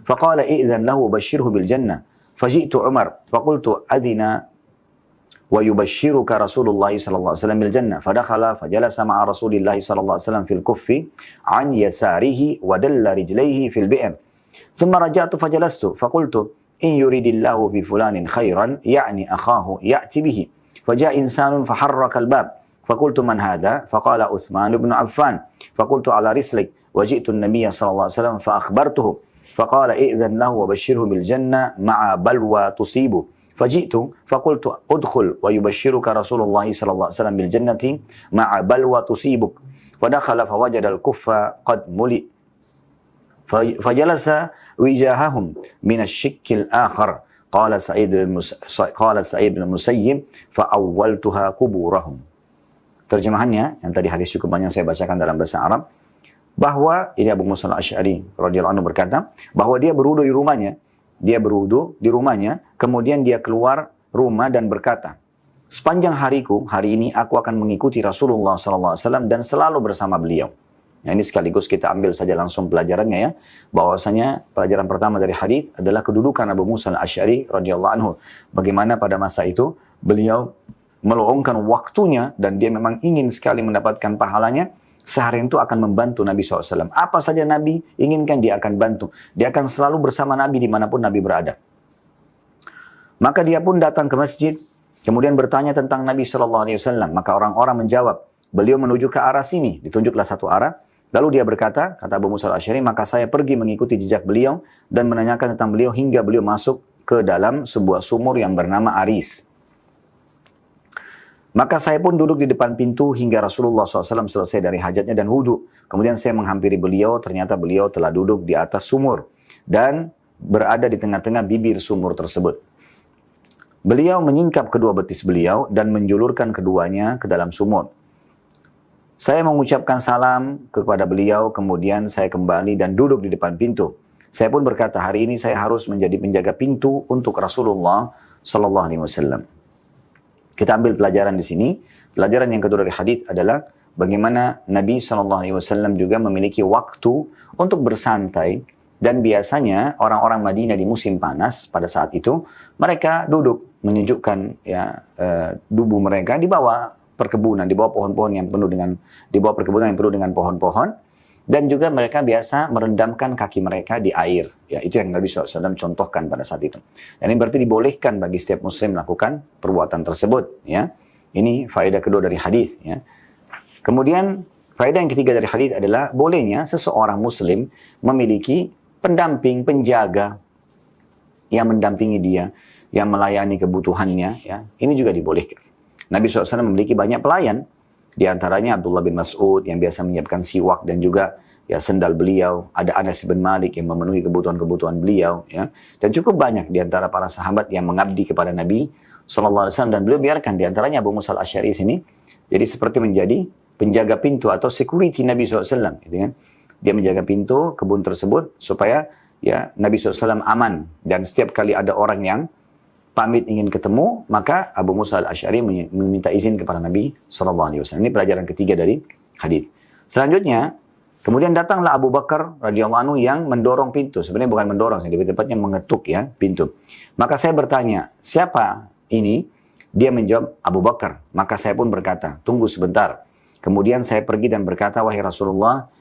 Speaker 1: فقال إئذن له بشره بالجنة فجئت عمر فقلت أذن ويبشرك رسول الله صلى الله عليه وسلم بالجنة فدخل فجلس مع رسول الله صلى الله عليه وسلم في الكف عن يساره ودل رجليه في البئر ثم رجعت فجلست فقلت إن يريد الله في فلان خيرا يعني أخاه يأتي به فجاء إنسان فحرك الباب فقلت من هذا فقال عثمان بن عفان فقلت على رسلك وجئت النبي صلى الله عليه وسلم فأخبرته فقال إئذن له وبشره بالجنة مع بلوى تصيبه فجئت فقلت ادخل ويبشرك رسول الله صلى الله عليه وسلم بالجنة مع بلوى تصيبك فدخل فوجد الكف قد ملئ فجلس وجاههم من الشك الآخر قال سعيد بن المسيب فأولتها قبورهم. Terjemahannya yang tadi hadis cukup banyak saya bacakan dalam bahasa Arab, bahwa ini Abu Musa al-Asy'ari radhiyallahu anhu berkata bahwa dia berwudu di rumahnya. Dia berwudu di rumahnya, kemudian dia keluar rumah dan berkata, sepanjang hariku, hari ini aku akan mengikuti Rasulullah SAW dan selalu bersama beliau. Nah, ini sekaligus kita ambil saja langsung pelajarannya ya, bahwasanya pelajaran pertama dari hadis adalah kedudukan Abu Musa al-Asy'ari radhiyallahu anhu. Bagaimana pada masa itu beliau meluangkan waktunya dan dia memang ingin sekali mendapatkan pahalanya. Sehari itu akan membantu Nabi SAW. Apa saja Nabi inginkan dia akan bantu. Dia akan selalu bersama Nabi dimanapun Nabi berada. Maka dia pun datang ke masjid, kemudian bertanya tentang Nabi SAW. Maka orang-orang menjawab, beliau menuju ke arah sini. Ditunjuklah satu arah. Lalu dia berkata, kata Abu Musa al-Asy'ari, maka saya pergi mengikuti jejak beliau dan menanyakan tentang beliau hingga beliau masuk ke dalam sebuah sumur yang bernama Aris. Maka saya pun duduk di depan pintu hingga Rasulullah SAW selesai dari hajatnya dan wudhu. Kemudian saya menghampiri beliau, ternyata beliau telah duduk di atas sumur dan berada di tengah-tengah bibir sumur tersebut. Beliau menyingkap kedua betis beliau dan menjulurkan keduanya ke dalam sumur. Saya mengucapkan salam kepada beliau, kemudian saya kembali dan duduk di depan pintu. Saya pun berkata, hari ini saya harus menjadi penjaga pintu untuk Rasulullah SAW. Kita ambil pelajaran di sini. Pelajaran yang kedua dari hadis adalah bagaimana Nabi SAW juga memiliki waktu untuk bersantai. Dan biasanya orang-orang Madinah di musim panas pada saat itu mereka duduk menyejukkan tubuh mereka di bawah perkebunan, di bawah pohon-pohon yang penuh dengan pohon-pohon. Dan juga mereka biasa merendamkan kaki mereka di air. Ya, itu yang Nabi SAW contohkan pada saat itu. Dan ini berarti dibolehkan bagi setiap muslim melakukan perbuatan tersebut. Ya. Ini faedah kedua dari hadis. Ya. Kemudian faedah yang ketiga dari hadis adalah bolehnya seseorang muslim memiliki pendamping, penjaga yang mendampingi dia, yang melayani kebutuhannya. Ya. Ini juga dibolehkan. Nabi SAW memiliki banyak pelayan. Di antaranya Abdullah bin Mas'ud yang biasa menyiapkan siwak dan juga ya sendal beliau, ada Anas bin Malik yang memenuhi kebutuhan-kebutuhan beliau, ya. Dan cukup banyak di antara para sahabat yang mengabdi kepada Nabi Sallallahu Alaihi Wasallam, dan beliau biarkan di antaranya Abu Musa al-Asy'ari sini jadi seperti menjadi penjaga pintu atau security Nabi SAW, gitu kan. Dia menjaga pintu kebun tersebut supaya ya Nabi SAW aman, dan setiap kali ada orang yang pamit ingin ketemu, maka Abu Musa al-Asy'ari meminta izin kepada Nabi SAW. Ini pelajaran ketiga dari hadis. Selanjutnya, kemudian datanglah Abu Bakar radhiyallahu anhu yang mendorong pintu. Sebenarnya bukan mendorong, lebih tepatnya mengetuk ya pintu. Maka saya bertanya, siapa ini? Dia menjawab, Abu Bakar. Maka saya pun berkata, tunggu sebentar. Kemudian saya pergi dan berkata, wahai Rasulullah,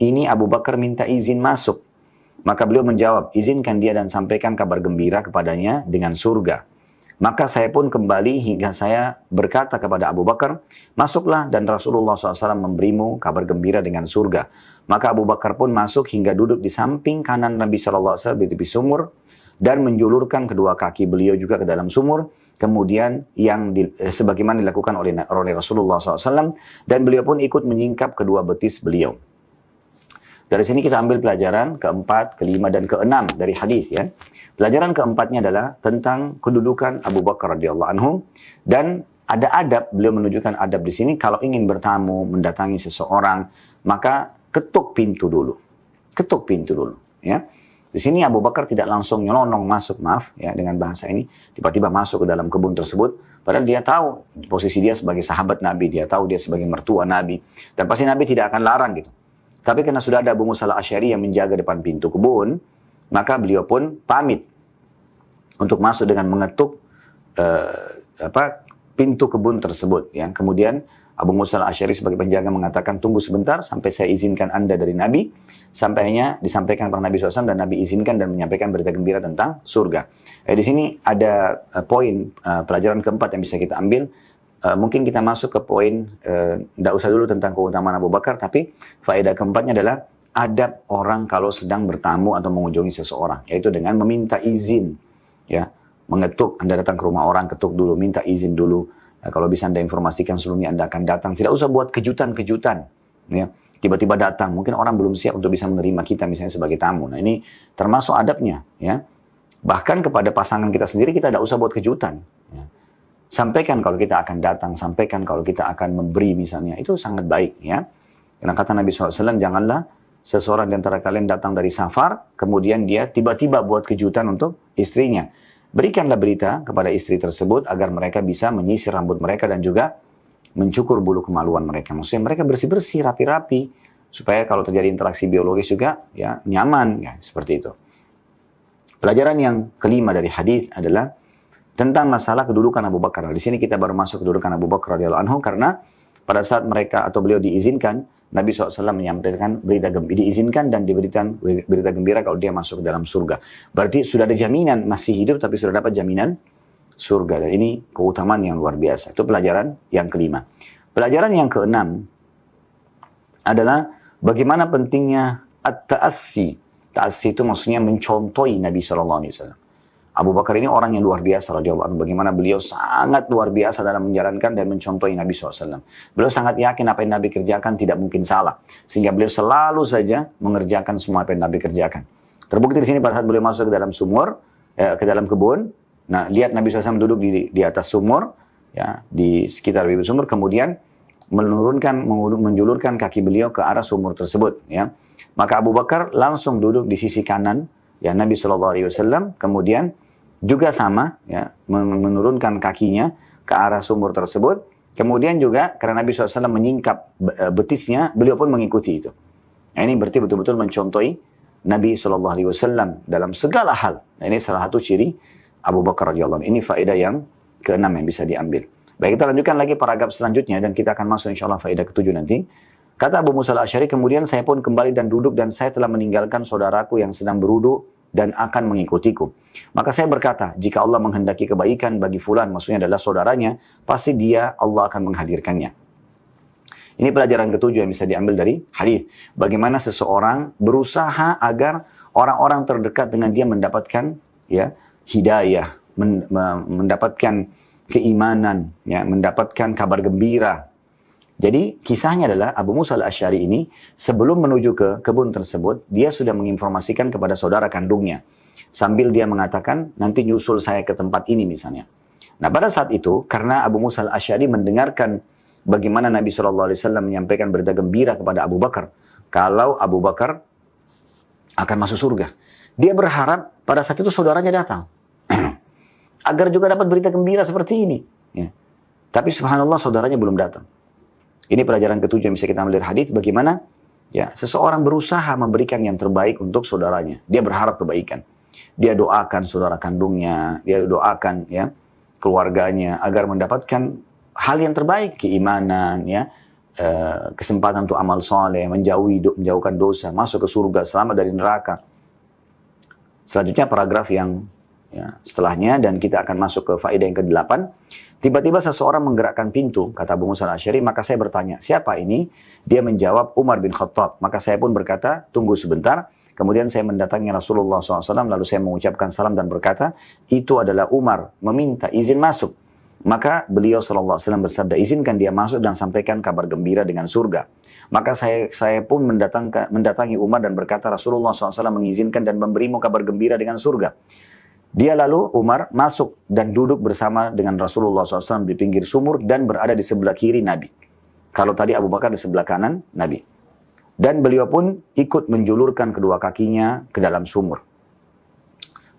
Speaker 1: ini Abu Bakar minta izin masuk. Maka beliau menjawab, izinkan dia dan sampaikan kabar gembira kepadanya dengan surga. Maka saya pun kembali hingga saya berkata kepada Abu Bakar, masuklah dan Rasulullah SAW memberimu kabar gembira dengan surga. Maka Abu Bakar pun masuk hingga duduk di samping kanan Nabi SAW di tepi sumur dan menjulurkan kedua kaki beliau juga ke dalam sumur. Kemudian sebagaimana dilakukan oleh Rasulullah SAW, dan beliau pun ikut menyingkap kedua betis beliau. Dari sini kita ambil pelajaran keempat, kelima, dan keenam dari hadis ya. Pelajaran keempatnya adalah tentang kedudukan Abu Bakar radhiyallahu anhu, dan ada adab, beliau menunjukkan adab di sini kalau ingin bertamu, mendatangi seseorang, maka ketuk pintu dulu. Ketuk pintu dulu ya. Di sini Abu Bakar tidak langsung nyelonong masuk, maaf ya dengan bahasa ini, tiba-tiba masuk ke dalam kebun tersebut, padahal dia tahu posisi dia sebagai sahabat Nabi, dia tahu dia sebagai mertua Nabi, dan pasti Nabi tidak akan larang gitu. Tapi karena sudah ada Abu Musa al-Asy'ari yang menjaga depan pintu kebun, maka beliau pun pamit untuk masuk dengan mengetuk pintu kebun tersebut. Ya. Kemudian Abu Musa al-Asy'ari sebagai penjaga mengatakan, tunggu sebentar sampai saya izinkan Anda dari Nabi. Sampainya disampaikan kepada Nabi SAW, dan Nabi izinkan dan menyampaikan berita gembira tentang surga. Di sini ada poin pelajaran keempat yang bisa kita ambil. Mungkin kita masuk ke poin, tidak usah dulu tentang keutamaan Abu Bakar, tapi faedah keempatnya adalah adab orang kalau sedang bertamu atau mengunjungi seseorang, yaitu dengan meminta izin. Ya, mengetuk, Anda datang ke rumah orang, ketuk dulu, minta izin dulu. Kalau bisa Anda informasikan sebelumnya Anda akan datang. Tidak usah buat kejutan-kejutan. Ya, tiba-tiba datang, mungkin orang belum siap untuk bisa menerima kita misalnya sebagai tamu. Nah ini termasuk adabnya. Ya, bahkan kepada pasangan kita sendiri kita tidak usah buat kejutan. Ya. Sampaikan kalau kita akan datang, sampaikan kalau kita akan memberi misalnya, itu sangat baik ya. Karena kata Nabi SAW, janganlah seseorang di antara kalian datang dari safar, kemudian dia tiba-tiba buat kejutan untuk istrinya. Berikanlah berita kepada istri tersebut agar mereka bisa menyisir rambut mereka dan juga mencukur bulu kemaluan mereka. Maksudnya mereka bersih-bersih, rapi-rapi, supaya kalau terjadi interaksi biologis juga ya nyaman, ya seperti itu. Pelajaran yang kelima dari hadis adalah tentang masalah kedudukan Abu Bakar. Di sini kita baru masuk kedudukan Abu Bakar radhiyallahu anhu, karena pada saat mereka atau beliau diizinkan, Nabi SAW menyampaikan berita gembira, diizinkan dan diberikan berita gembira kalau dia masuk ke dalam surga. Berarti sudah ada jaminan masih hidup, tapi sudah dapat jaminan surga. Dan ini keutamaan yang luar biasa. Itu pelajaran yang kelima. Pelajaran yang keenam adalah bagaimana pentingnya at-ta'assi. Ta'assi itu maksudnya mencontohi Nabi SAW. Abu Bakar ini orang yang luar biasa radhiyallahu anhu. Bagaimana beliau sangat luar biasa dalam menjalankan dan mencontohi Nabi SAW. Beliau sangat yakin apa yang Nabi kerjakan tidak mungkin salah. Sehingga beliau selalu saja mengerjakan semua apa yang Nabi kerjakan. Terbukti di sini pada saat beliau masuk ke dalam sumur, ke dalam kebun. Nah, lihat Nabi SAW duduk di atas sumur, ya, di sekitar bibir sumur. Kemudian menjulurkan kaki beliau ke arah sumur tersebut. Ya. Maka Abu Bakar langsung duduk di sisi kanan ya Nabi SAW. Kemudian juga sama, ya, menurunkan kakinya ke arah sumur tersebut. Kemudian juga karena Nabi SAW menyingkap betisnya, beliau pun mengikuti itu. Nah, ini berarti betul-betul mencontohi Nabi SAW dalam segala hal. Nah, ini salah satu ciri Abu Bakar radhiyallahu anhu. Ini faedah yang keenam yang bisa diambil. Baik, kita lanjutkan lagi paragraf selanjutnya dan kita akan masuk insyaAllah faedah ketujuh nanti. Kata Abu Musa al-Asy'ari, kemudian saya pun kembali dan duduk dan saya telah meninggalkan saudaraku yang sedang berwudu dan akan mengikutiku. Maka saya berkata, jika Allah menghendaki kebaikan bagi fulan, maksudnya adalah saudaranya, pasti dia Allah akan menghadirkannya. Ini pelajaran ketujuh yang bisa diambil dari hadis. Bagaimana seseorang berusaha agar orang-orang terdekat dengan dia mendapatkan ya hidayah, mendapatkan keimanan, ya, mendapatkan kabar gembira. Jadi kisahnya adalah Abu Musa al-Asy'ari ini sebelum menuju ke kebun tersebut, dia sudah menginformasikan kepada saudara kandungnya. Sambil dia mengatakan, nanti nyusul saya ke tempat ini misalnya. Nah pada saat itu, karena Abu Musa al-Asy'ari mendengarkan bagaimana Nabi SAW menyampaikan berita gembira kepada Abu Bakar, kalau Abu Bakar akan masuk surga. Dia berharap pada saat itu saudaranya datang. Agar juga dapat berita gembira seperti ini. Ya. Tapi subhanallah saudaranya belum datang. Ini pelajaran ketujuh yang bisa kita ambil dari hadis, bagaimana ya seseorang berusaha memberikan yang terbaik untuk saudaranya. Dia berharap kebaikan. Dia doakan saudara kandungnya, dia doakan ya keluarganya agar mendapatkan hal yang terbaik, keimanan ya, kesempatan untuk amal soleh, menjauhkan dosa, masuk ke surga, selamat dari neraka. Selanjutnya paragraf yang ya, setelahnya, dan kita akan masuk ke faedah yang ke-8. Tiba-tiba seseorang menggerakkan pintu, kata Abu Musa al-Asy'ari, maka saya bertanya, siapa ini? Dia menjawab, Umar bin Khattab. Maka saya pun berkata, tunggu sebentar. Kemudian saya mendatangi Rasulullah SAW, lalu saya mengucapkan salam dan berkata, itu adalah Umar, meminta izin masuk. Maka beliau SAW bersabda, izinkan dia masuk dan sampaikan kabar gembira dengan surga. Maka saya pun mendatangi Umar dan berkata, Rasulullah SAW mengizinkan dan memberimu kabar gembira dengan surga. Dia lalu, Umar, masuk dan duduk bersama dengan Rasulullah SAW di pinggir sumur dan berada di sebelah kiri Nabi. Kalau tadi Abu Bakar di sebelah kanan Nabi. Dan beliau pun ikut menjulurkan kedua kakinya ke dalam sumur.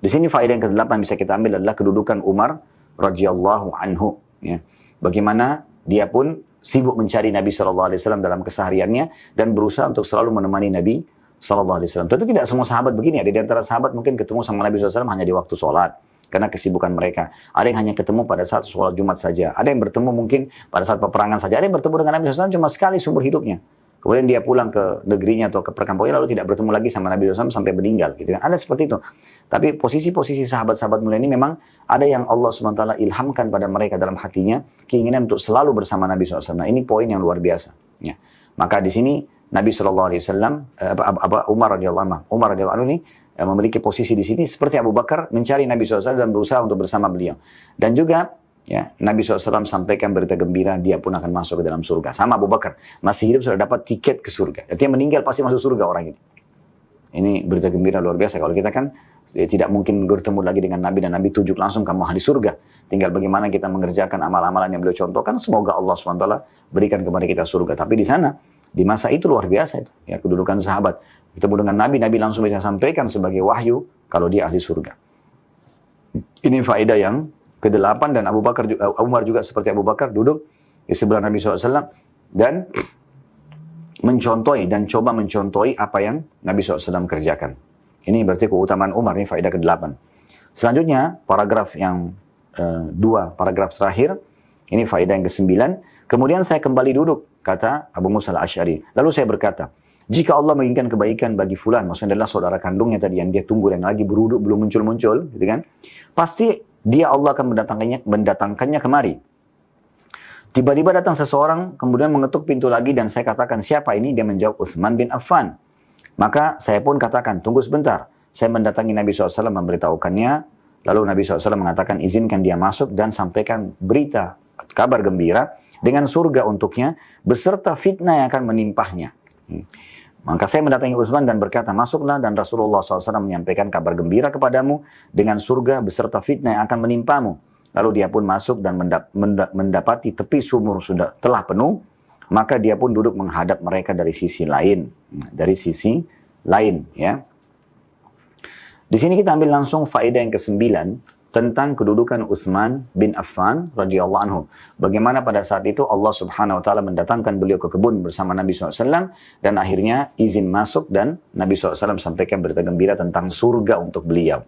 Speaker 1: Di sini faedah yang ke-8 bisa kita ambil adalah kedudukan Umar radhiyallahu anhu. Ya. Bagaimana dia pun sibuk mencari Nabi SAW dalam kesehariannya dan berusaha untuk selalu menemani Nabi SAW. Tentu tidak semua sahabat begini. Ada di antara sahabat mungkin ketemu sama Nabi SAW hanya di waktu sholat. Karena kesibukan mereka. Ada yang hanya ketemu pada saat sholat Jumat saja. Ada yang bertemu mungkin pada saat peperangan saja. Ada yang bertemu dengan Nabi SAW cuma sekali seumur hidupnya. Kemudian dia pulang ke negerinya atau ke perkampungan lalu tidak bertemu lagi sama Nabi SAW sampai meninggal. Gitu kan. Ada seperti itu. Tapi posisi-posisi sahabat-sahabat mulia ini memang ada yang Allah SWT ilhamkan pada mereka dalam hatinya keinginan untuk selalu bersama Nabi SAW. Nah ini poin yang luar biasa. Ya. Maka di sini Nabi SAW, Umar radhiyallahu anhu ini memiliki posisi di sini seperti Abu Bakar mencari Nabi SAW dan berusaha untuk bersama beliau. Dan juga ya, Nabi SAW sampaikan berita gembira, dia pun akan masuk ke dalam surga. Sama Abu Bakar, masih hidup sudah dapat tiket ke surga. Artinya meninggal pasti masuk surga orang ini. Ini berita gembira luar biasa. Kalau kita kan tidak mungkin bertemu lagi dengan Nabi dan Nabi tujuk langsung kamu ahli surga. Tinggal bagaimana kita mengerjakan amal-amalan yang beliau contohkan. Semoga Allah SWT berikan kepada kita surga. Tapi di sana, di masa itu luar biasa itu. Ya, kedudukan sahabat. Ketemu dengan Nabi, Nabi langsung bisa sampaikan sebagai wahyu kalau dia ahli surga. Ini faedah yang ke-8 dan Umar juga seperti Abu Bakar duduk di sebelah Nabi SAW dan coba mencontohi apa yang Nabi SAW kerjakan. Ini berarti keutamaan Umar, ini faedah ke-8. Selanjutnya, paragraf yang paragraf terakhir, ini faedah yang ke-9. Kemudian saya kembali duduk, kata Abu Musa al-Asy'ari. Lalu saya berkata, jika Allah menginginkan kebaikan bagi fulan, maksudnya adalah saudara kandungnya tadi yang dia tunggu dan lagi beruduk belum muncul-muncul, gitu kan? Pasti dia Allah akan mendatangkannya kemari. Tiba-tiba datang seseorang, kemudian mengetuk pintu lagi dan saya katakan, siapa ini? Dia menjawab, Uthman bin Affan. Maka saya pun katakan, tunggu sebentar. Saya mendatangi Nabi SAW memberitahukannya. Lalu Nabi SAW mengatakan, izinkan dia masuk dan sampaikan berita, kabar gembira dengan surga untuknya, beserta fitnah yang akan menimpahnya. Maka saya mendatangi Utsman dan berkata, masuklah dan Rasulullah SAW menyampaikan kabar gembira kepadamu dengan surga beserta fitnah yang akan menimpamu. Lalu dia pun masuk dan mendapati tepi sumur sudah telah penuh, maka dia pun duduk menghadap mereka dari sisi lain. Dari sisi lain, ya. Di sini kita ambil langsung faedah yang ke-9 tentang kedudukan Utsman bin Affan radhiyallahu anhu. Bagaimana pada saat itu Allah Subhanahu wa taala mendatangkan beliau ke kebun bersama Nabi SAW dan akhirnya izin masuk dan Nabi SAW sampaikan berita gembira tentang surga untuk beliau.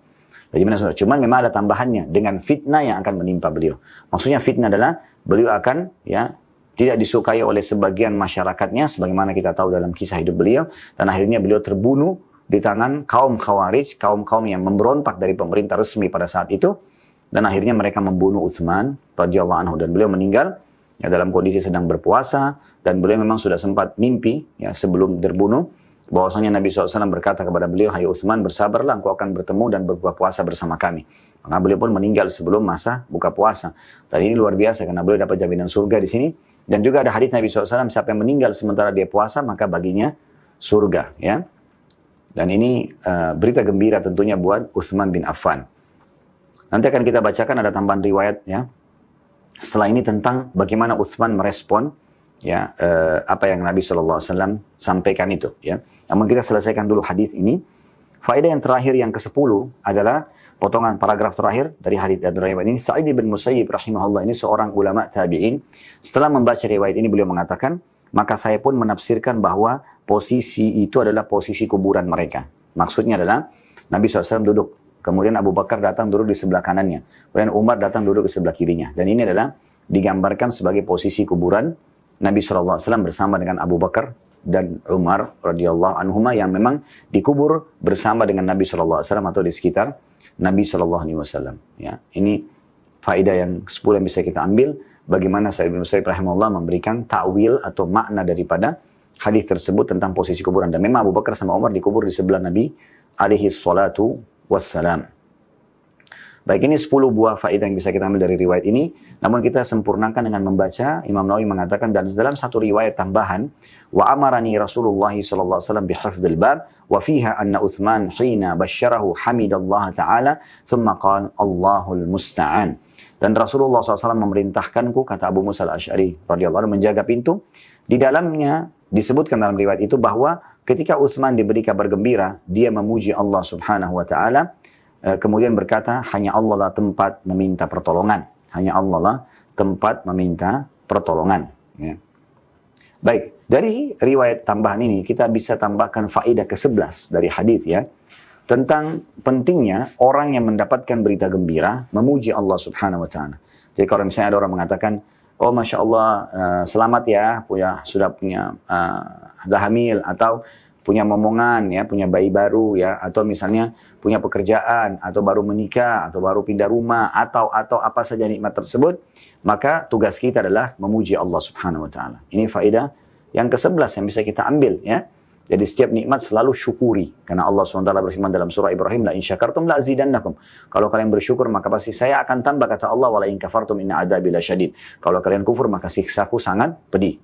Speaker 1: Bagaimana surga? Cuman memang ada tambahannya dengan fitnah yang akan menimpa beliau. Maksudnya fitnah adalah beliau akan ya tidak disukai oleh sebagian masyarakatnya sebagaimana kita tahu dalam kisah hidup beliau dan akhirnya beliau terbunuh di tangan kaum Khawarij, kaum-kaum yang memberontak dari pemerintah resmi pada saat itu, dan akhirnya mereka membunuh Utsman radhiyallahu anhu dan beliau meninggal ya, dalam kondisi sedang berpuasa dan beliau memang sudah sempat mimpi ya sebelum terbunuh bahwasanya Nabi SAW berkata kepada beliau, hai Utsman, bersabarlah, engkau akan bertemu dan berbuka puasa bersama kami. Maka beliau pun meninggal sebelum masa buka puasa. Tadi ini luar biasa karena beliau dapat jaminan surga di sini Dan juga ada hadits Nabi SAW, siapa yang meninggal sementara dia puasa, maka baginya surga. Ya. Dan ini berita gembira tentunya buat Utsman bin Affan. Nanti akan kita bacakan ada tambahan riwayat ya. Setelah ini tentang bagaimana Utsman merespon ya apa yang Nabi SAW sampaikan itu. Ya. Namun kita selesaikan dulu hadis ini. Faedah yang terakhir yang ke-10 adalah potongan paragraf terakhir dari hadis riwayat ini. Sa'id bin Musayyib rahimahullah, ini seorang ulama tabi'in. Setelah membaca riwayat ini beliau mengatakan, maka saya pun menafsirkan bahwa posisi itu adalah posisi kuburan mereka. Maksudnya adalah Nabi SAW duduk, kemudian Abu Bakar datang duduk di sebelah kanannya, kemudian Umar datang duduk di sebelah kirinya. Dan ini adalah digambarkan sebagai posisi kuburan Nabi SAW bersama dengan Abu Bakar dan Umar radhiyallahu anhuma yang memang dikubur bersama dengan Nabi SAW atau di sekitar Nabi SAW. Ya, ini faedah yang 10 yang bisa kita ambil. Bagaimana Sa'id bin Musayyib rahimahullah memberikan ta'wil atau makna daripada hadis tersebut tentang posisi kuburan. Dan memang Abu Bakar sama Umar dikubur di sebelah Nabi alaihi salatu wassalam. Baik, ini 10 buah faedah yang bisa kita ambil dari riwayat ini. Namun kita sempurnakan dengan membaca. Imam Nawawi mengatakan, dan dalam satu riwayat tambahan, wa amarani Rasulullah sallallahu alaihi wasallam bihifdzil bab wa fiha anna Utsman hina basyarahu hamidallah ta'ala thumma qala Allahul musta'an. Dan Rasulullah SAW memerintahkanku, kata Abu Musa al-Asy'ari radhiyallahu anhu, menjaga pintu. Di dalamnya disebutkan dalam riwayat itu bahwa ketika Utsman diberi kabar gembira, dia memuji Allah Subhanahu wa taala, kemudian berkata, hanya Allah lah tempat meminta pertolongan. Hanya Allah lah tempat meminta pertolongan. Ya. Baik, dari riwayat tambahan ini kita bisa tambahkan faedah ke-11 dari hadis ya. Tentang pentingnya orang yang mendapatkan berita gembira memuji Allah Subhanahu wa taala. Jadi kalau misalnya ada orang mengatakan, oh Masya Allah selamat ya, sudah punya hamil, atau punya momongan ya, punya bayi baru ya, atau misalnya punya pekerjaan, atau baru menikah, atau baru pindah rumah, atau apa saja nikmat tersebut, maka tugas kita adalah memuji Allah Subhanahu wa taala. Ini faedah yang ke-11 yang bisa kita ambil ya. Jadi setiap nikmat selalu syukuri. Karena Allah SWT berfirman dalam surah Ibrahim, la in syakartum la azidannakum. Kalau kalian bersyukur maka pasti saya akan tambah, kata Allah, wala in kafartum inna adabi lasyadid. Kalau kalian kufur maka siksaku sangat pedih.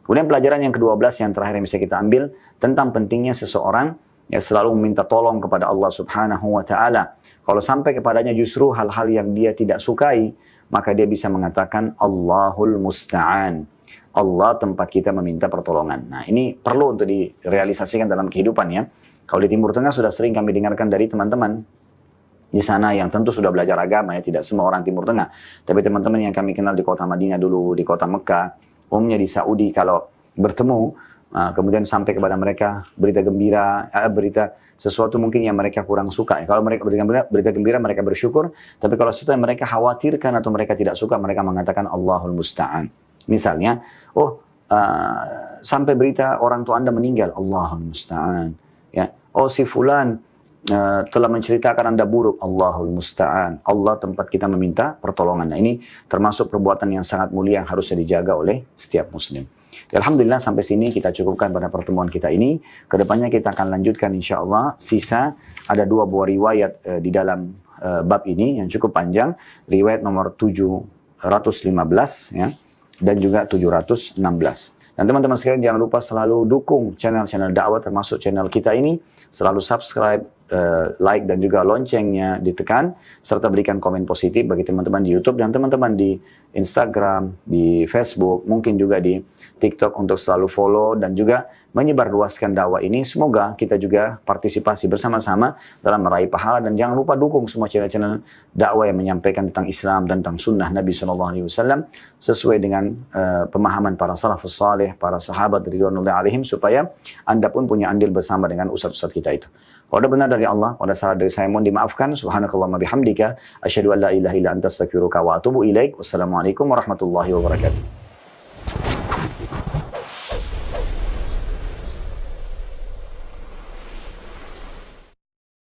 Speaker 1: Kemudian pelajaran yang ke-12 yang terakhir yang bisa kita ambil tentang pentingnya seseorang yang selalu meminta tolong kepada Allah Subhanahu wa taala. Kalau sampai kepadanya justru hal-hal yang dia tidak sukai, maka dia bisa mengatakan Allahul musta'an. Allah tempat kita meminta pertolongan. Nah, ini perlu untuk direalisasikan dalam kehidupan ya. Kalau di Timur Tengah sudah sering kami dengarkan dari teman-teman di sana yang tentu sudah belajar agama ya, tidak semua orang Timur Tengah. Tapi teman-teman yang kami kenal di kota Madinah dulu, di kota Mekah, umumnya di Saudi, kalau bertemu, kemudian sampai kepada mereka berita gembira, berita sesuatu mungkin yang mereka kurang suka. Kalau mereka berita gembira mereka bersyukur, tapi kalau sesuatu yang mereka khawatirkan atau mereka tidak suka, mereka mengatakan Allahul musta'an. Misalnya, sampai berita orang tua Anda meninggal, Allahul musta'an. Ya. Oh si fulan telah menceritakan Anda buruk, Allahul musta'an. Allah tempat kita meminta pertolongan. Nah, ini termasuk perbuatan yang sangat mulia yang harusnya dijaga oleh setiap muslim. Alhamdulillah sampai sini kita cukupkan pada pertemuan kita ini. Kedepannya kita akan lanjutkan insya Allah. Sisa ada 2 buah riwayat di dalam bab ini yang cukup panjang. Riwayat nomor 715 ya, dan juga 716. Dan teman-teman sekalian jangan lupa selalu dukung channel-channel dakwah termasuk channel kita ini. Selalu subscribe, like dan juga loncengnya ditekan. Serta berikan komen positif bagi teman-teman di YouTube dan teman-teman di Instagram, di Facebook, mungkin juga di TikTok untuk selalu follow dan juga menyebarluaskan dakwah ini. Semoga kita juga partisipasi bersama-sama dalam meraih pahala. Dan jangan lupa dukung semua channel-channel dakwah yang menyampaikan tentang Islam, tentang sunnah Nabi SAW sesuai dengan pemahaman para salafus salih, para sahabat ridwanullahi alaihim, supaya Anda pun punya andil bersama dengan ustaz-ustaz kita itu. Kalau ada benar dari Allah, kalau ada salah dari saya mohon dimaafkan. Subhanakallahumma bihamdika asyhadu an la ilaha illa anta astaghfiruka wa atubu ilaik. Wassalamualaikum warahmatullahi wabarakatuh.